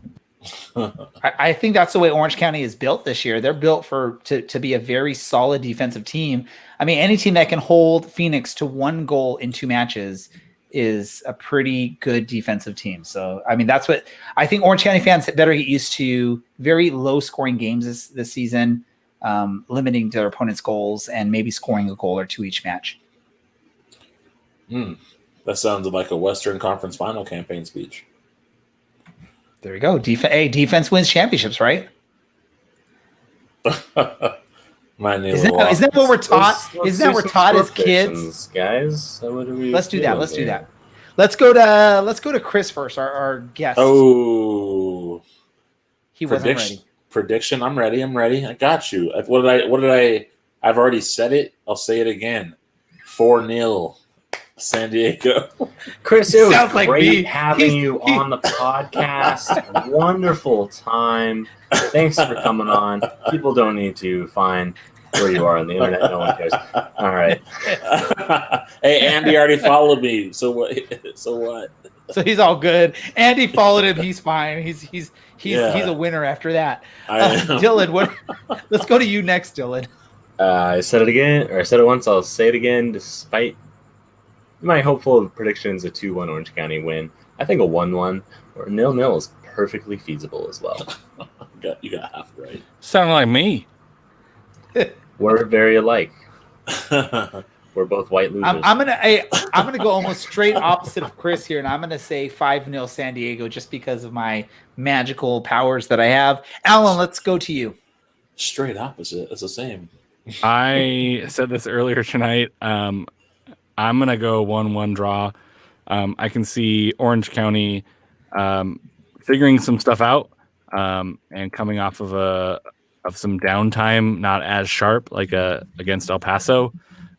I think that's the way Orange County is built this year. They're built to be a very solid defensive team. I mean, any team that can hold Phoenix to 1 goal in 2 matches is a pretty good defensive team. So, I mean, that's what I think Orange County fans better get used to. Very low scoring games this season, limiting their opponent's goals and maybe scoring a goal or 2 each match. That sounds like a Western Conference final campaign speech. There you go. Defense wins championships, right? Isn't that what we're taught? Isn't that what we're taught as kids, guys? So what do we? Let's do that. Let's do that. Let's go to Chris first, our guest. Oh, he wasn't ready. Prediction. I'm ready. I got you. What did I? I've already said it. I'll say it again. 4-0. San Diego. Chris, it was Sounds like great having you on the podcast. Wonderful time. Thanks for coming on. People don't need to find where you are on the internet. No one cares. All right. Hey, Andy already followed me. So what? So he's all good. Andy followed him. He's fine. He's a winner after that. Dylan, let's go to you next, Dylan. I said it again, or I said it once. I'll say it again. Despite my hopeful predictions, a 2-1 Orange County win. I think a 1-1 or 0-0 is perfectly feasible as well. You got half right. Sounding like me. We're very alike. We're both white losers. I'm gonna go almost straight opposite of Chris here, and I'm gonna say 5-0 San Diego just because of my magical powers that I have. Alan, let's go to you. Straight opposite. It's the same. I said this earlier tonight. I'm gonna go 1-1 draw. I can see Orange County figuring some stuff out and coming off of some downtime, not as sharp like against El Paso.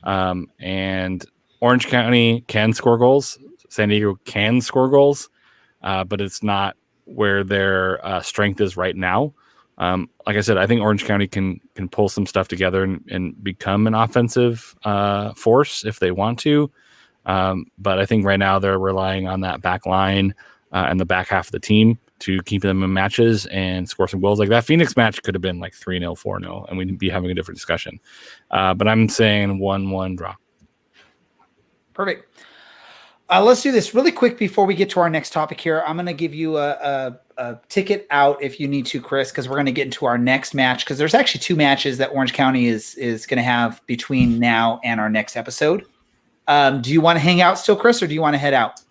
And Orange County can score goals. San Diego can score goals, but it's not where their strength is right now. Like I said, I think Orange County can pull some stuff together and become an offensive force if they want to. But I think right now they're relying on that back line and the back half of the team to keep them in matches and score some goals. Like that Phoenix match could have been like 3-0, 4-0, and we'd be having a different discussion. But I'm saying 1-1 draw. Perfect. Let's do this really quick before we get to our next topic here. I'm going to give you a ticket out if you need to, Chris, because we're going to get into our next match, because there's actually 2 matches that Orange County is going to have between now and our next episode. Do you want to hang out still, Chris, or do you want to head out?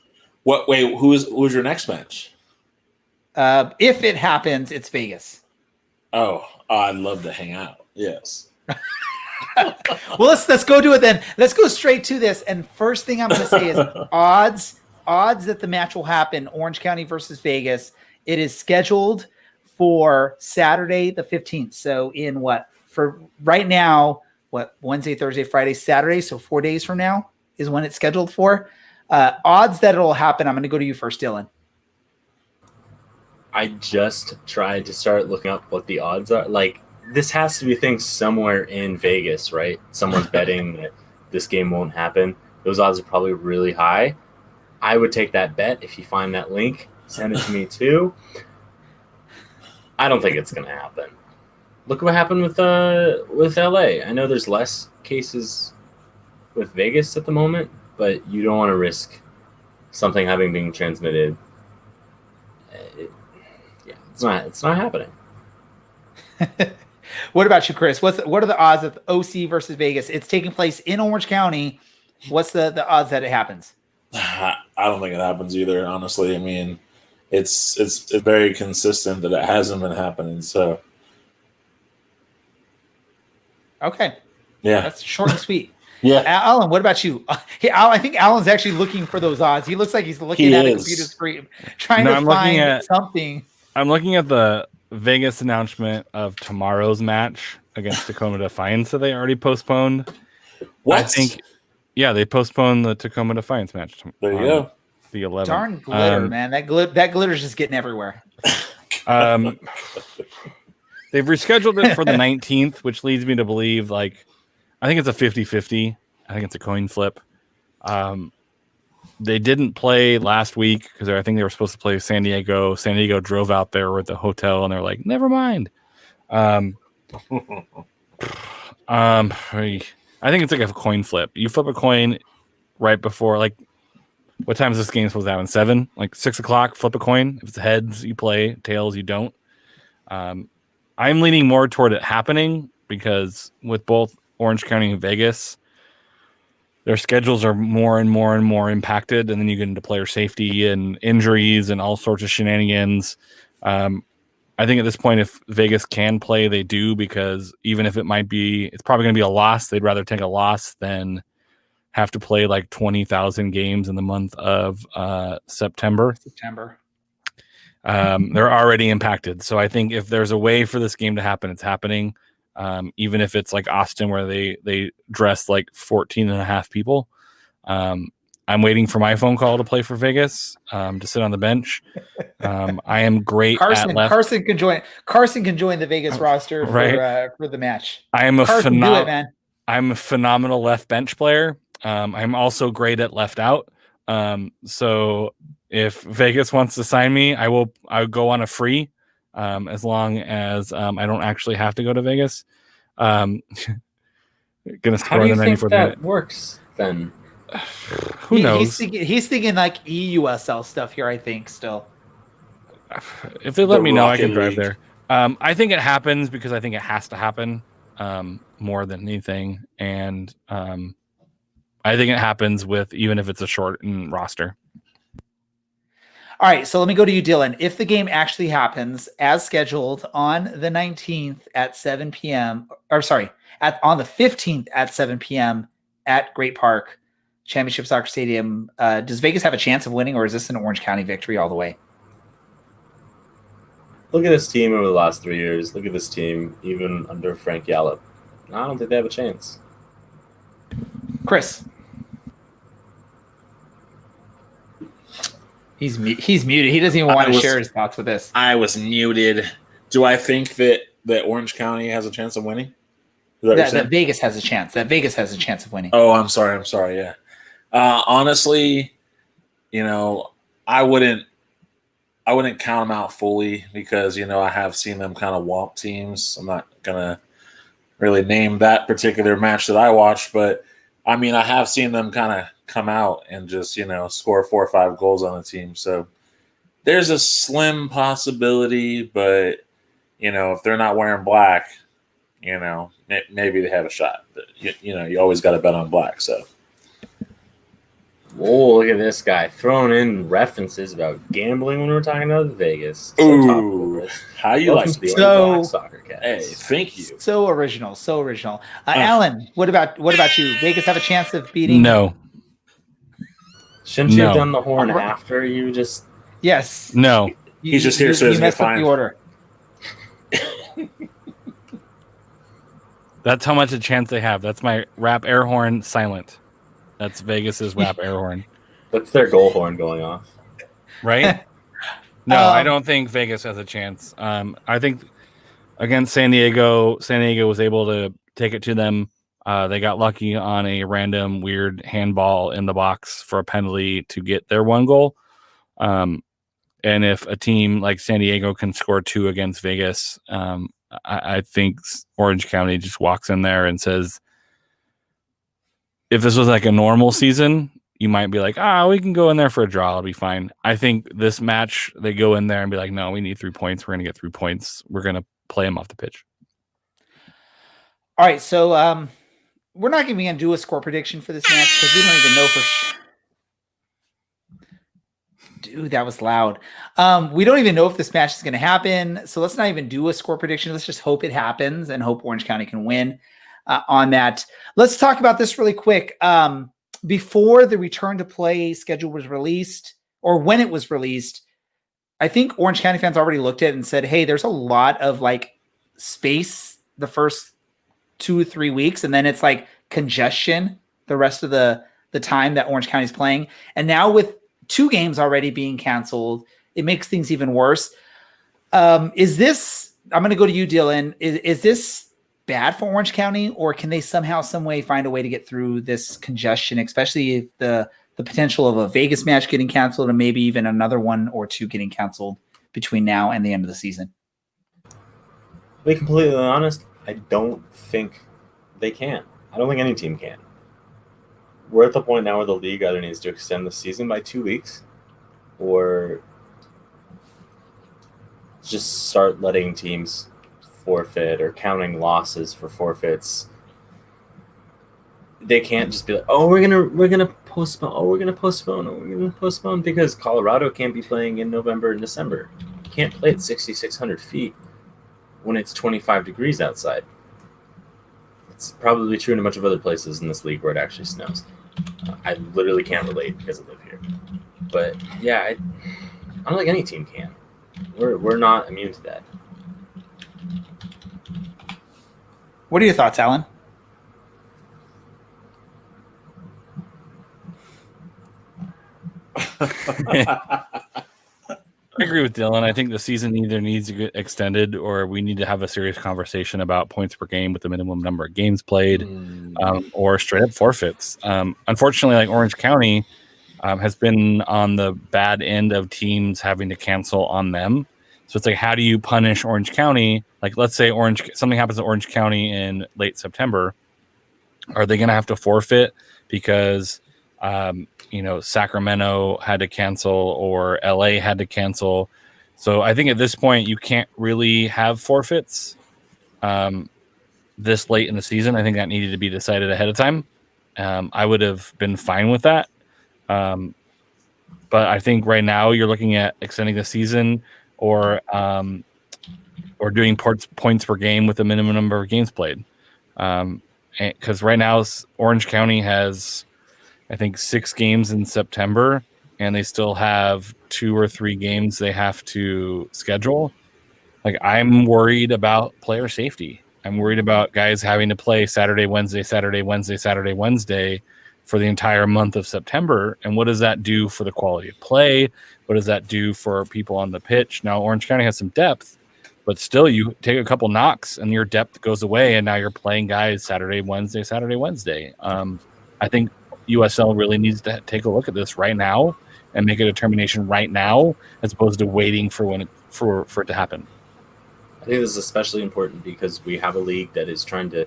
What? Wait, who's your next match? If it happens, it's Vegas. Oh, I'd love to hang out. Yes. Well, let's go do it then. Let's go straight to this. And first thing I'm going to say is odds that the match will happen, Orange County versus Vegas. It is scheduled for Saturday the 15th. So for right now, Wednesday, Thursday, Friday, Saturday. So 4 days from now is when it's scheduled for. Odds that it'll happen. I'm going to go to you first, Dylan. I just tried to start looking up what the odds are. Like, this has to be things somewhere in Vegas, right? Someone's betting that this game won't happen. Those odds are probably really high. I would take that bet. If you find that link, send it to me too. I don't think it's going to happen. Look what happened with LA. I know there's less cases with Vegas at the moment, but you don't want to risk something having been transmitted. It's not happening. What about you, Chris? What are the odds of OC versus Vegas? It's taking place in Orange County. What's the odds that it happens? I don't think it happens either, honestly. I mean, it's very consistent that it hasn't been happening. So, okay, yeah, that's short and sweet. Yeah, Alan, what about you? I think Alan's actually looking for those odds. He looks like he's looking at a computer screen, trying to find something. I'm looking at the Vegas announcement of tomorrow's match against Tacoma Defiance that they already postponed. What? I think, yeah, they postponed the Tacoma Defiance match. There you go. The 11th. Darn glitter, man. That glitter's just getting everywhere. They've rescheduled it for the 19th, which leads me to believe, like, I think it's a 50-50. I think it's a coin flip. They didn't play last week because I think they were supposed to play San Diego. San Diego drove out there at the hotel, and they're like, never mind. I think it's like a coin flip. You flip a coin right before, like, what time is this game supposed to happen? 7? Like 6 o'clock, flip a coin. If it's heads, you play. Tails, you don't. I'm leaning more toward it happening because with both Orange County and Vegas, their schedules are more and more and more impacted, and then you get into player safety and injuries and all sorts of shenanigans. I think at this point, if Vegas can play, they do, because even if it's probably going to be a loss, they'd rather take a loss than have to play like 20,000 games in the month of September. They're already impacted. So I think if there's a way for this game to happen, it's happening. Even if it's like Austin where they dress like 14 and a half people. I'm waiting for my phone call to play for Vegas, to sit on the bench. I am great at left. Carson can join the Vegas roster for the match. I am I'm a phenomenal left bench player. I'm also great at left out. So if Vegas wants to sign me, I'll go on a free. As long as I don't actually have to go to Vegas. going to How score do in you the think 94th that minute. works then? Who knows? He's thinking like EUSL stuff here, I think, still. If they let The me know, I Rocket can drive League. there. I think it happens because I think it has to happen more than anything. And I think it happens with even if it's a shortened roster. All right, so let me go to you, Dylan. If the game actually happens as scheduled on the 19th at 7 p.m., or sorry, on the 15th at 7 p.m. at Great Park Championship Soccer Stadium, does Vegas have a chance of winning, or is this an Orange County victory all the way? Look at this team over the last 3 years. Look at this team, even under Frank Yallop. I don't think they have a chance. Chris. He's muted. He doesn't even want to share his thoughts with this. I was muted. Do I think that Orange County has a chance of winning? That Vegas has a chance. That Vegas has a chance of winning. Oh, I'm sorry. Yeah. Honestly, I wouldn't count them out fully because I have seen them kind of womp teams. I'm not gonna really name that particular match that I watched, but I mean I have seen them kind of come out and just score 4 or 5 goals on a team. So there's a slim possibility, but if they're not wearing black, maybe they have a shot. But, you always got to bet on black. So. Oh, look at this guy throwing in references about gambling when we're talking about Vegas. Ooh, how you Welcome like to the so? Black Soccer Cast. Hey, thank you. So original. Alan, what about you? Vegas have a chance of beating? No. Shouldn't you have done the horn after you just? Yes. No. He's just here so he doesn't get fined. The order. That's how much a chance they have. That's my rap air horn silent. That's Vegas's rap air horn. That's their goal horn going off. Right? No, I don't think Vegas has a chance. I think against San Diego was able to take it to them. They got lucky on a random weird handball in the box for a penalty to get their 1 goal. And if a team like San Diego can score 2 against Vegas, I think Orange County just walks in there and says, if this was like a normal season, you might be like, we can go in there for a draw. It'll be fine. I think this match, they go in there and be like, no, we need 3 points. We're going to get 3 points. We're going to play them off the pitch. All right. So we're not even going to do a score prediction for this match because we don't even know for Dude, that was loud. We don't even know if this match is going to happen. So let's not even do a score prediction. Let's just hope it happens and hope Orange County can win on that. Let's talk about this really quick. Before the return to play schedule was released, or when it was released, I think Orange County fans already looked at it and said, hey, there's a lot of like space the first 2 or 3 weeks. And then it's like congestion the rest of the time that Orange County is playing. And now with 2 games already being canceled, it makes things even worse. Is this, I'm going to go to you, Dylan. Is this bad for Orange County, or can they somehow, some way find a way to get through this congestion, especially if the potential of a Vegas match getting canceled and maybe even another 1 or 2 getting canceled between now and the end of the season? To be completely honest, I don't think they can. I don't think any team can. We're at the point now where the league either needs to extend the season by 2 weeks or just start letting teams forfeit or counting losses for forfeits. They can't just be like, we're gonna postpone because Colorado can't be playing in November and December. You can't play at 6,600 feet when it's 25 degrees outside. It's probably true in a bunch of other places in this league where it actually snows. I literally can't relate because I live here. But yeah, I don't think any team can. We're not immune to that. What are your thoughts, Alan? I agree with Dylan. I think the season either needs to get extended or we need to have a serious conversation about points per game with the minimum number of games played, or straight up forfeits. Unfortunately, like Orange County has been on the bad end of teams having to cancel on them. So it's like, how do you punish Orange County? Like, let's say something happens to Orange County in late September. Are they going to have to forfeit because Sacramento had to cancel or LA had to cancel? So I think at this point you can't really have forfeits this late in the season. I think that needed to be decided ahead of time. I would have been fine with that. But I think right now you're looking at extending the season or doing points per game with a minimum number of games played. Because right now Orange County has, I think, 6 games in September, and they still have 2 or 3 games they have to schedule. Like, I'm worried about player safety. I'm worried about guys having to play Saturday, Wednesday, Saturday, Wednesday, Saturday, Wednesday for the entire month of September. And what does that do for the quality of play? What does that do for people on the pitch? Now, Orange County has some depth, but still you take a couple knocks and your depth goes away, and now you're playing guys Saturday, Wednesday, Saturday, Wednesday. I think USL really needs to take a look at this right now and make a determination right now, as opposed to waiting for it to happen. I think this is especially important because we have a league that is trying to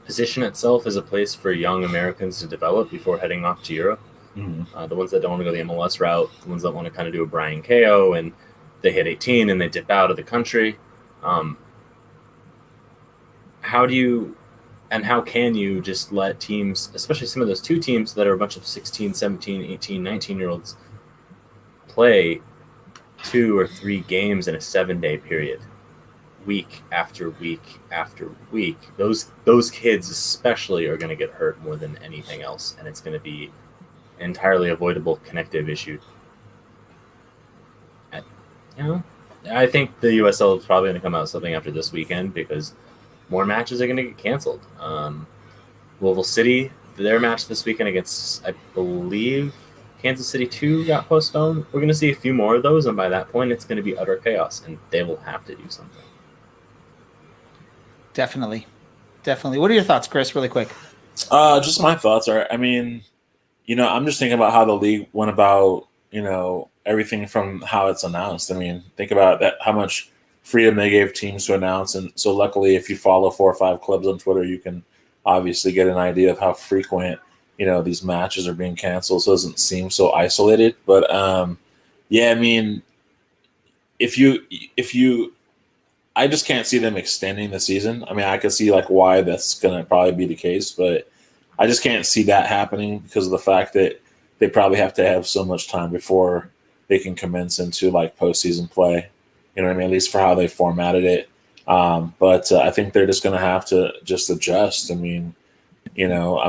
position itself as a place for young Americans to develop before heading off to Europe. Mm-hmm. The ones that don't want to go the MLS route, the ones that want to kind of do a Brian Ko and they hit 18 and they dip out of the country. How can you just let teams, especially some of those 2 teams that are a bunch of 16, 17, 18, 19-year-olds, play 2 or 3 games in a 7-day period, week after week after week? Those kids especially are going to get hurt more than anything else, and it's going to be an entirely avoidable connective issue. I think the USL is probably going to come out with something after this weekend because more matches are going to get canceled. Louisville City, their match this weekend against, I believe, Kansas City 2 got postponed. We're going to see a few more of those, and by that point, it's going to be utter chaos, and they will have to do something. Definitely. What are your thoughts, Chris, really quick? Just my thoughts are, I'm just thinking about how the league went about, everything from how it's announced. Think about that, how much freedom they gave teams to announce. And so luckily, if you follow 4 or 5 clubs on Twitter, you can obviously get an idea of how frequent, these matches are being canceled. So it doesn't seem so isolated. But I just can't see them extending the season. I could see why that's going to probably be the case, but I just can't see that happening because of the fact that they probably have to have so much time before they can commence into postseason play. At least for how they formatted it. But I think they're just going to have to just adjust. I'm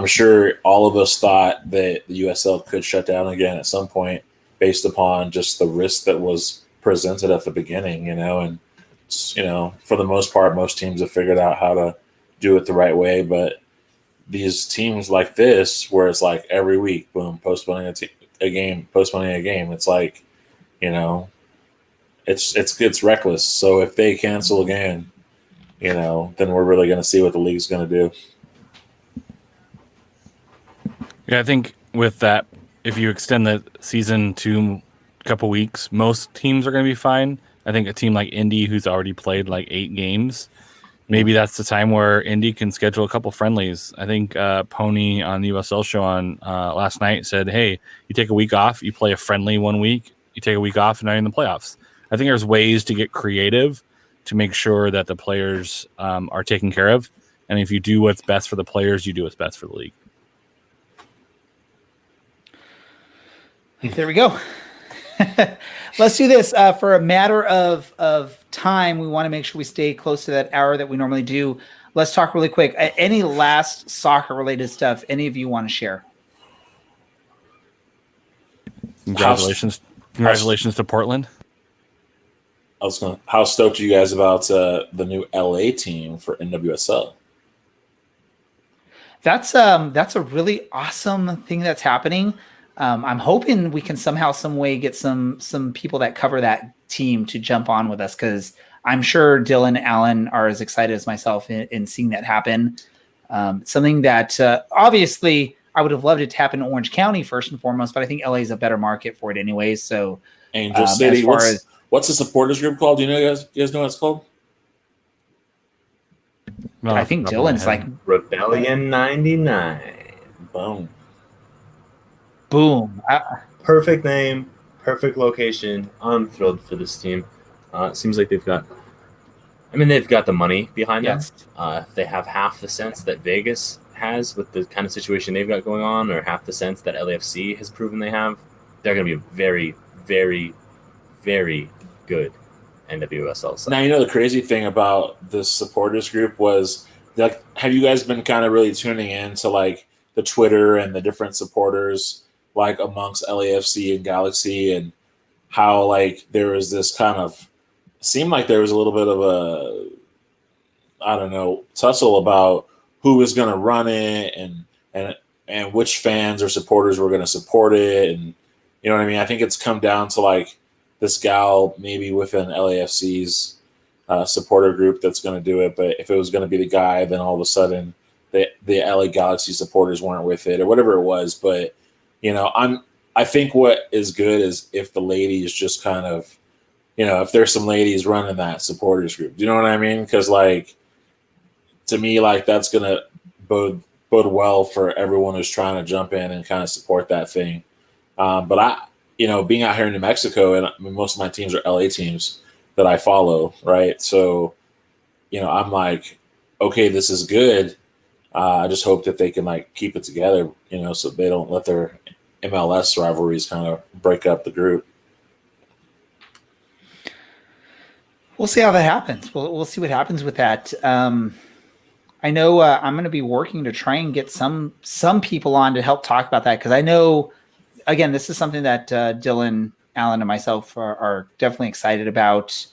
sure all of us thought that the USL could shut down again at some point based upon just the risk that was presented at the beginning, and for the most part, most teams have figured out how to do it the right way. But these teams like this, where it's every week, boom, postponing a game. It's it's reckless. So if they cancel again, then we're really going to see what the league's going to do. Yeah, I think with that, if you extend the season to a couple weeks, most teams are going to be fine. I think a team like Indy, who's already played 8 games, maybe that's the time where Indy can schedule a couple friendlies. I think Pony on the USL show on last night said, hey, you take a week off, you play a friendly 1 week, you take a week off, and now you're in the playoffs. I think there's ways to get creative to make sure that the players are taken care of. And if you do what's best for the players, you do what's best for the league. There we go. Let's do this for a matter of time. We want to make sure we stay close to that hour that we normally do. Let's talk really quick. Any last soccer related stuff any of you want to share? Congratulations to Portland. How stoked are you guys about the new LA team for NWSL? That's a really awesome thing that's happening. I'm hoping we can somehow, some way get some people that cover that team to jump on with us, because I'm sure Dylan and Alan are as excited as myself in seeing that happen. Something that obviously I would have loved it to happen in Orange County first and foremost, but I think LA is a better market for it anyway. So Angel City, what's the supporters group called? Do you know, you guys know what it's called? No, I think off the top of my Dylan's head. like, Rebellion 99. Boom. boom. Perfect name, perfect location. I'm thrilled for this team. It seems like they've got the money behind them. Yes. They have half the sense that Vegas has with the kind of situation they've got going on, or half the sense that LAFC has proven they have. They're going to be a very, very, very good NWSL side. Now, you know, the crazy thing about this supporters group was, like, have you guys been kind of really tuning in to, like, the Twitter and the different supporters, like, amongst LAFC and Galaxy, and how, like, there was this kind of, seemed like there was a little bit of a, I don't know, tussle about who was going to run it and which fans or supporters were going to support it. And, you know what I mean? I think it's come down to, like, this gal maybe within LAFC's supporter group that's going to do it. But if it was going to be the guy, then all of a sudden the LA Galaxy supporters weren't with it, or whatever it was. But, you know, I think what is good is if the ladies just kind of, you know, if there's some ladies running that supporters group, do you know what I mean? Because, like, to me, like, that's going to bode well for everyone who's trying to jump in and kind of support that thing. But you know, being out here in New Mexico, and I mean, most of my teams are LA teams that I follow, right? So, you know, I'm like, okay, this is good. I just hope that they can, like, keep it together, you know, so they don't let their MLS rivalries kind of break up the group. We'll see how that happens. We'll see what happens with that. I know I'm going to be working to try and get some people on to help talk about that, because I know, again, this is something that Dylan, Alan, and myself are definitely excited about.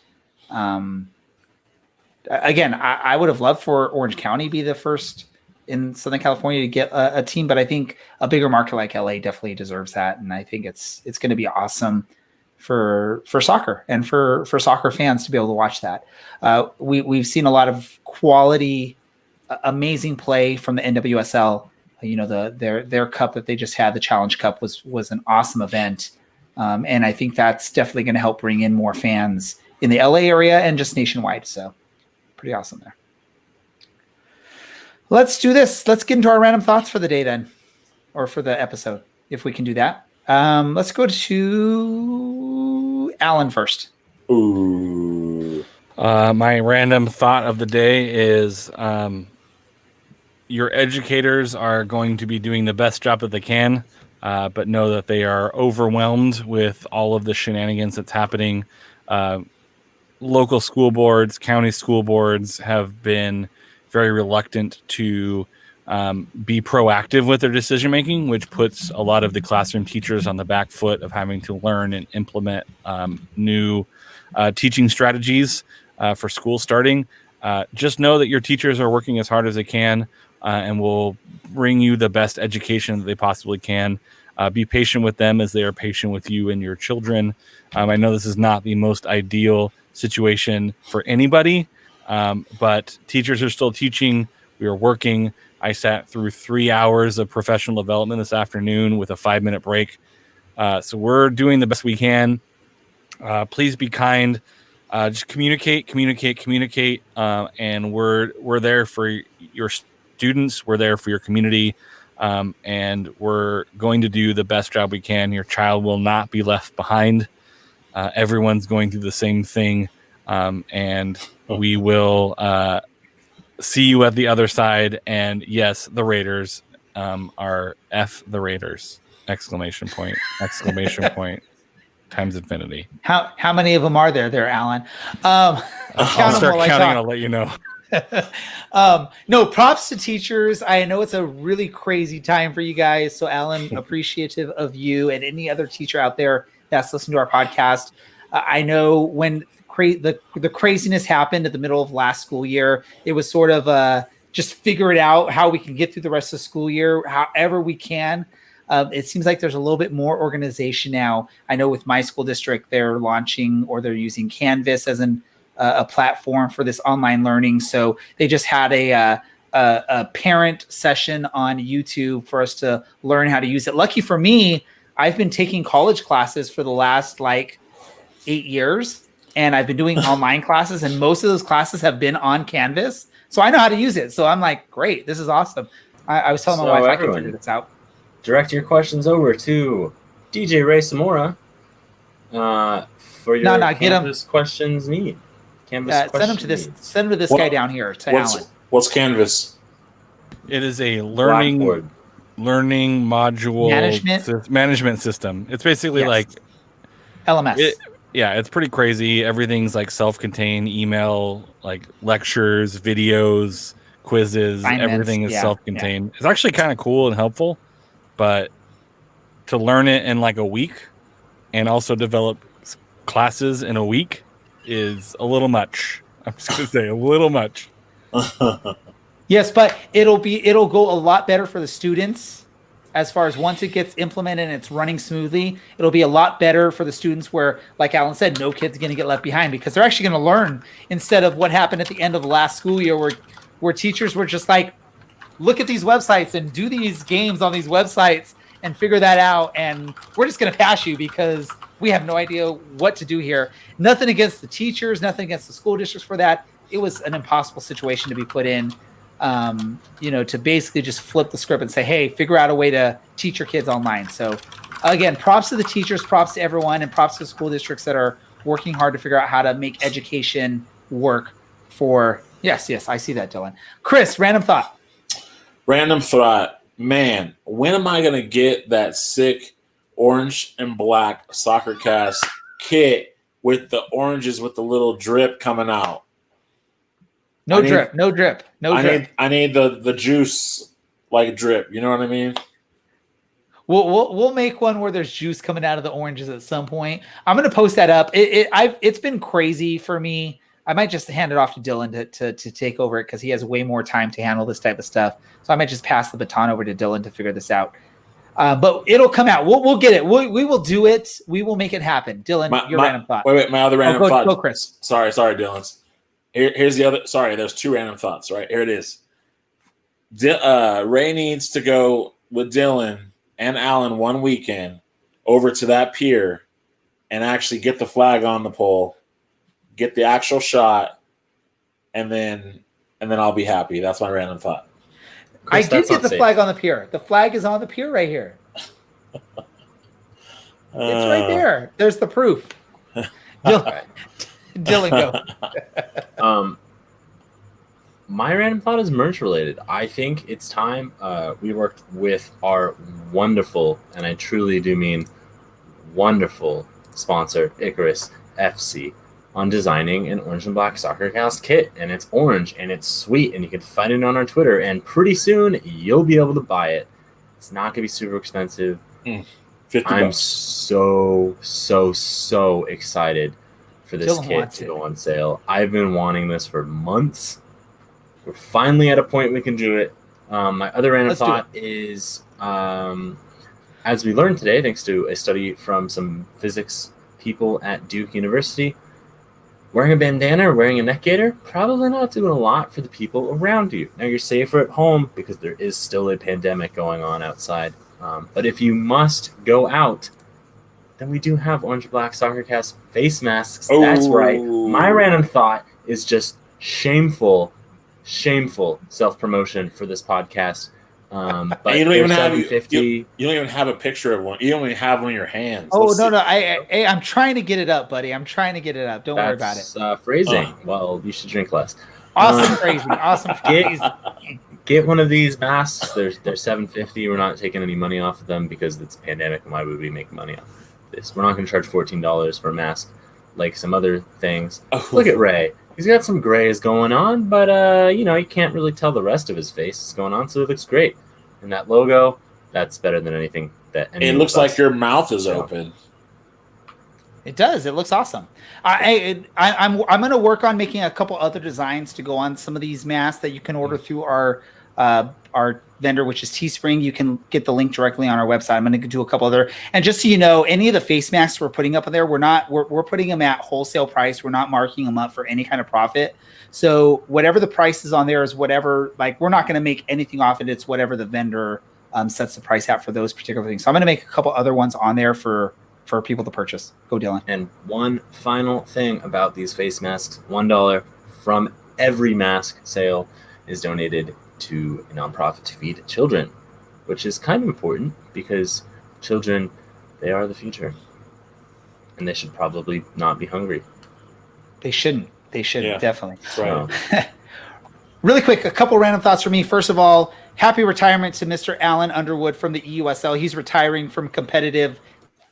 Again, I would have loved for Orange County to be the first in Southern California to get a team, but I think a bigger market like LA definitely deserves that, and I think it's going to be awesome for soccer and for soccer fans to be able to watch that. We've seen a lot of quality, amazing play from the NWSL. You know, their cup that they just had, the Challenge Cup, was an awesome event, and I think that's definitely going to help bring in more fans in the LA area and just nationwide. So, pretty awesome there. Let's do this. Let's get into our random thoughts for the day then, or for the episode, if we can do that. Let's go to Alan first. Ooh. My random thought of the day is your educators are going to be doing the best job that they can, but know that they are overwhelmed with all of the shenanigans that's happening. Local school boards, county school boards have been very reluctant to be proactive with their decision making, which puts a lot of the classroom teachers on the back foot of having to learn and implement new teaching strategies for school starting. Just know that your teachers are working as hard as they can and will bring you the best education that they possibly can. Be patient with them as they are patient with you and your children. I know this is not the most ideal situation for anybody, but teachers are still teaching. We are working. I sat through 3 hours of professional development this afternoon with a 5-minute break. So we're doing the best we can. Please be kind. Just communicate, and we're there for your students. We're there for your community, and we're going to do the best job we can. Your child will not be left behind. Everyone's going through the same thing, and we will see you at the other side. And yes, the Raiders are F the Raiders! Exclamation point! Exclamation point! Times infinity. How many of them are there, Alan? I'll start counting and I'll let you know. No, props to teachers. I know it's a really crazy time for you guys. So, Alan, appreciative of you and any other teacher out there that's listening to our podcast. I know when the craziness happened at the middle of last school year, it was sort of just figure it out how we can get through the rest of the school year, however we can. It seems like there's a little bit more organization now. I know with my school district, they're launching or they're using Canvas as a platform for this online learning. So they just had a parent session on YouTube for us to learn how to use it. Lucky for me, I've been taking college classes for the last 8 years, and I've been doing online classes, and most of those classes have been on Canvas. So I know how to use it. So I'm like, great, this is awesome. I was telling my wife I can figure this out. Direct your questions over to DJ Ray Samora for your Canvas questions need. Send them to this. Send them to this guy down here. To Alan. What's Canvas? It is a learning module management system. It's basically like LMS. It's pretty crazy. Everything's like self-contained, email, like lectures, videos, quizzes. Everything is self-contained. It's actually kind of cool and helpful, but to learn it in like a week and also develop classes in a week is a little much. I'm just gonna say a little much. Yes, but it'll go a lot better for the students as far as once it gets implemented and it's running smoothly. It'll be a lot better for the students where, like Alan said, no kid's going to get left behind because they're actually going to learn instead of what happened at the end of the last school year where teachers were just like, look at these websites and do these games on these websites and figure that out. And we're just going to pass you because we have no idea what to do here. Nothing against the teachers, nothing against the school districts for that. It was an impossible situation to be put in. To basically just flip the script and say, hey, figure out a way to teach your kids online. So again, props to the teachers, props to everyone, and props to school districts that are working hard to figure out how to make education work for, yes, I see that, Dylan. Chris, random thought. Man, when am I going to get that sick orange and black soccer cast kit with the oranges with the little drip coming out? No drip. I need the juice like drip. You know what I mean? We'll make one where there's juice coming out of the oranges at some point. I'm gonna post that up. It's been crazy for me. I might just hand it off to Dylan to take over it because he has way more time to handle this type of stuff. So I might just pass the baton over to Dylan to figure this out. But it'll come out. We'll get it. We will do it. We will make it happen. Dylan, your random thought. Wait. My other random thought. Go, Chris. Sorry, Dylan. Here's the other. Sorry, there's two random thoughts. Right here it is. Ray needs to go with Dylan and Alan one weekend over to that pier and actually get the flag on the pole, get the actual shot, and then I'll be happy. That's my random thought. Chris, I did get the flag on the pier. The flag is on the pier right here. It's right there. There's the proof. Dylan, go. My random thought is merch related. I think it's time. We worked with our wonderful, and I truly do mean wonderful sponsor, Icarus FC, on designing an orange and black soccer cast kit. And it's orange and it's sweet, and you can find it on our Twitter. And pretty soon you'll be able to buy it. It's not gonna be super expensive. I'm so excited for this kit to go on sale. I've been wanting this for months. We're finally at a point we can do it. My other random thought is, as we learned today, thanks to a study from some physics people at Duke University, wearing a bandana or wearing a neck gaiter, probably not doing a lot for the people around you. Now, you're safer at home because there is still a pandemic going on outside. But if you must go out, then we do have orange and black soccer cast face masks. Oh. That's right. My random thought is just shameful self-promotion for this podcast. But you don't even have you don't even have a picture of one. You don't even have one in your hands. Oh, no. I'm trying to get it up, buddy. I'm trying to get it up. Don't worry about it. Phrasing. Well, you should drink less. Awesome phrasing. Awesome phrasing. Get one of these masks. They're $7.50. We're not taking any money off of them because it's a pandemic, and why would we make money off of this? We're not going to charge $14 for a mask like some other things. Oh. Look at Ray. He's got some grays going on, but you can't really tell the rest of his face is going on, so it looks great. And that logo, that's better than anything that. It looks like your mouth is open. It does. It looks awesome. I'm going to work on making a couple other designs to go on some of these masks that you can order through our vendor, which is Teespring. You can get the link directly on our website. I'm going to do a couple other, and just so you know, any of the face masks we're putting up there, we're putting them at wholesale price. We're not marking them up for any kind of profit. So whatever the price is on there is whatever, like, we're not going to make anything off it. It's whatever the vendor sets the price out for those particular things. So I'm going to make a couple other ones on there for people to purchase. Go, Dylan. And one final thing about these face masks, $1 from every mask sale is donated to a nonprofit to feed children, which is kind of important because children, they are the future. And they should probably not be hungry. They shouldn't. They shouldn't, definitely. That's right. Really quick, a couple random thoughts for me. First of all, happy retirement to Mr. Alan Underwood from the EUSL. He's retiring from competitive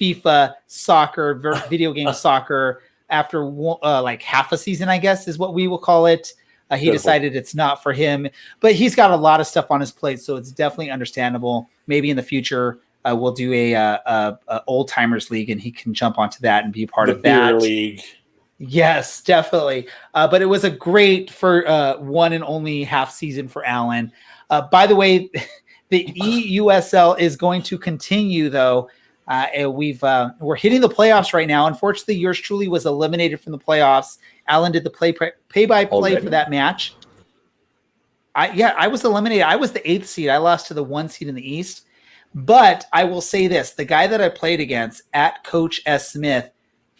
FIFA soccer, video game soccer, after like half a season, I guess is what we will call it. He decided it's not for him, but he's got a lot of stuff on his plate, so it's definitely understandable. Maybe in the future we'll do a old timers league, and he can jump onto that and be a part of that league. Yes, definitely. But it was a great for one and only half season for Alan. By the way, the EUSL is going to continue though. We're hitting the playoffs right now. Unfortunately, yours truly was eliminated from the playoffs. Alan did the play-by-play for that match. I was eliminated. I was the 8th seed. I lost to the 1 seed in the East. But I will say this: the guy that I played against at Coach S. Smith,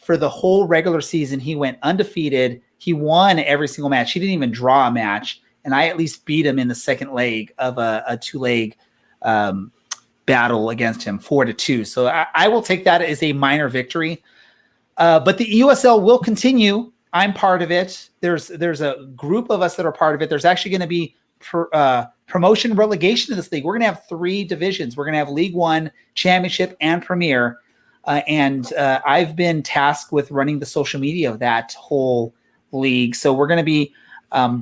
for the whole regular season, he went undefeated. He won every single match. He didn't even draw a match, and I at least beat him in the second leg of a 2-leg battle against him, 4-2. So I will take that as a minor victory. But the EUSL will continue. I'm part of it. There's a group of us that are part of it. There's actually going to be promotion and relegation in this league. We're going to have 3 divisions. We're going to have League One, Championship, and Premier. And I've been tasked with running the social media of that whole league. So we're going to be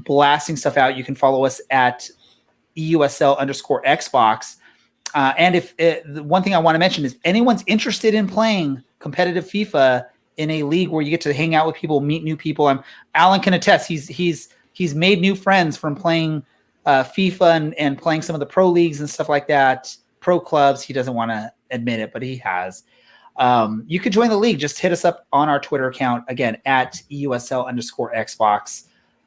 blasting stuff out. You can follow us at EUSL_Xbox. And if the one thing I want to mention is, if anyone's interested in playing competitive FIFA in a league where you get to hang out with people, meet new people, Alan can attest. He's made new friends from playing FIFA and playing some of the pro leagues and stuff like that. Pro clubs. He doesn't want to admit it, but he has. You could join the league. Just hit us up on our Twitter account, again, at EUSL_Xbox.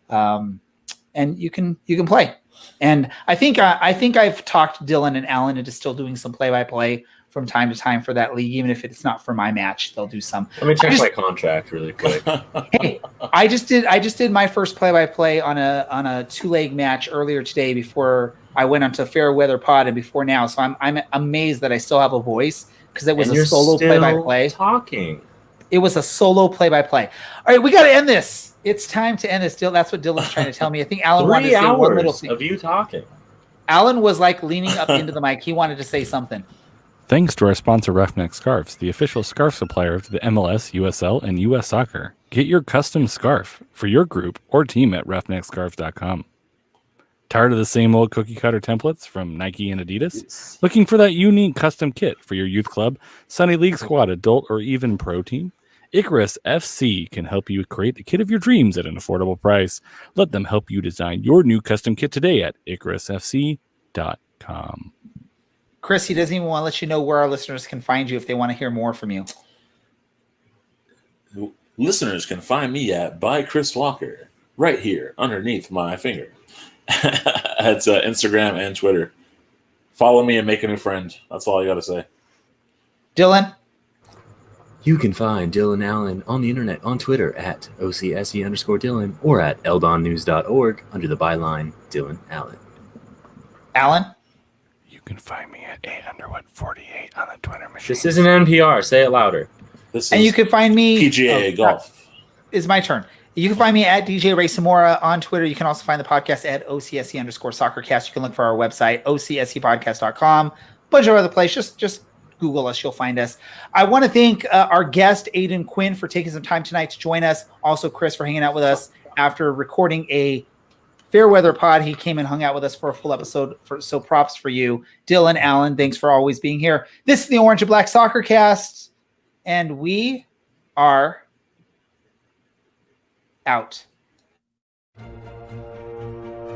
And you can play. And I think I've talked Dylan and Alan into still doing some play-by-play from time to time for that league, even if it's not for my match. They'll do some. Let me check my contract really quick. Hey, I just did my first play-by-play on a 2-leg match earlier today before I went onto Fair Weather Pod and before now. So I'm amazed that I still have a voice, because it was a solo play-by-play. Talking. It was a solo play-by-play. All right, we got to end this. It's time to end this. That's what Dylan's trying to tell me. I think Alan wanted to say one little thing. Of you talking. Alan was like leaning up into the mic. He wanted to say something. Thanks to our sponsor, Roughneck Scarves, the official scarf supplier to the MLS, USL, and US Soccer. Get your custom scarf for your group or team at roughneckscarves.com. Tired of the same old cookie cutter templates from Nike and Adidas? Yes. Looking for that unique custom kit for your youth club, Sunny League squad, adult, or even pro team? Icarus FC can help you create the kit of your dreams at an affordable price. Let them help you design your new custom kit today at icarusfc.com. Chris, he doesn't even want to let you know where our listeners can find you if they want to hear more from you. Listeners can find me at by Chris Walker right here underneath my finger. It's Instagram and Twitter. Follow me and make a new friend. That's all I got to say. Dylan? You can find Dylan Allen on the internet on Twitter at OCSE_Dylan or at eldonnews.org under the byline Dylan Allen. Alan? You can find me at 8Underwood48 on the Twitter machine. This isn't NPR. Say it louder. And you can find me... PGA Golf. It's my turn. You can find me at DJ Ray Samora on Twitter. You can also find the podcast at OCSE_SoccerCast. You can look for our website, OCSEpodcast.com. Bunch of other places. Just Google us. You'll find us. I want to thank our guest, Aodhan Quinn, for taking some time tonight to join us. Also, Chris, for hanging out with us after recording a Fair Weather Pod. He came and hung out with us for a full episode. So props for you. Dylan, Allen, thanks for always being here. This is the Orange and Black Soccer Cast, and we are out.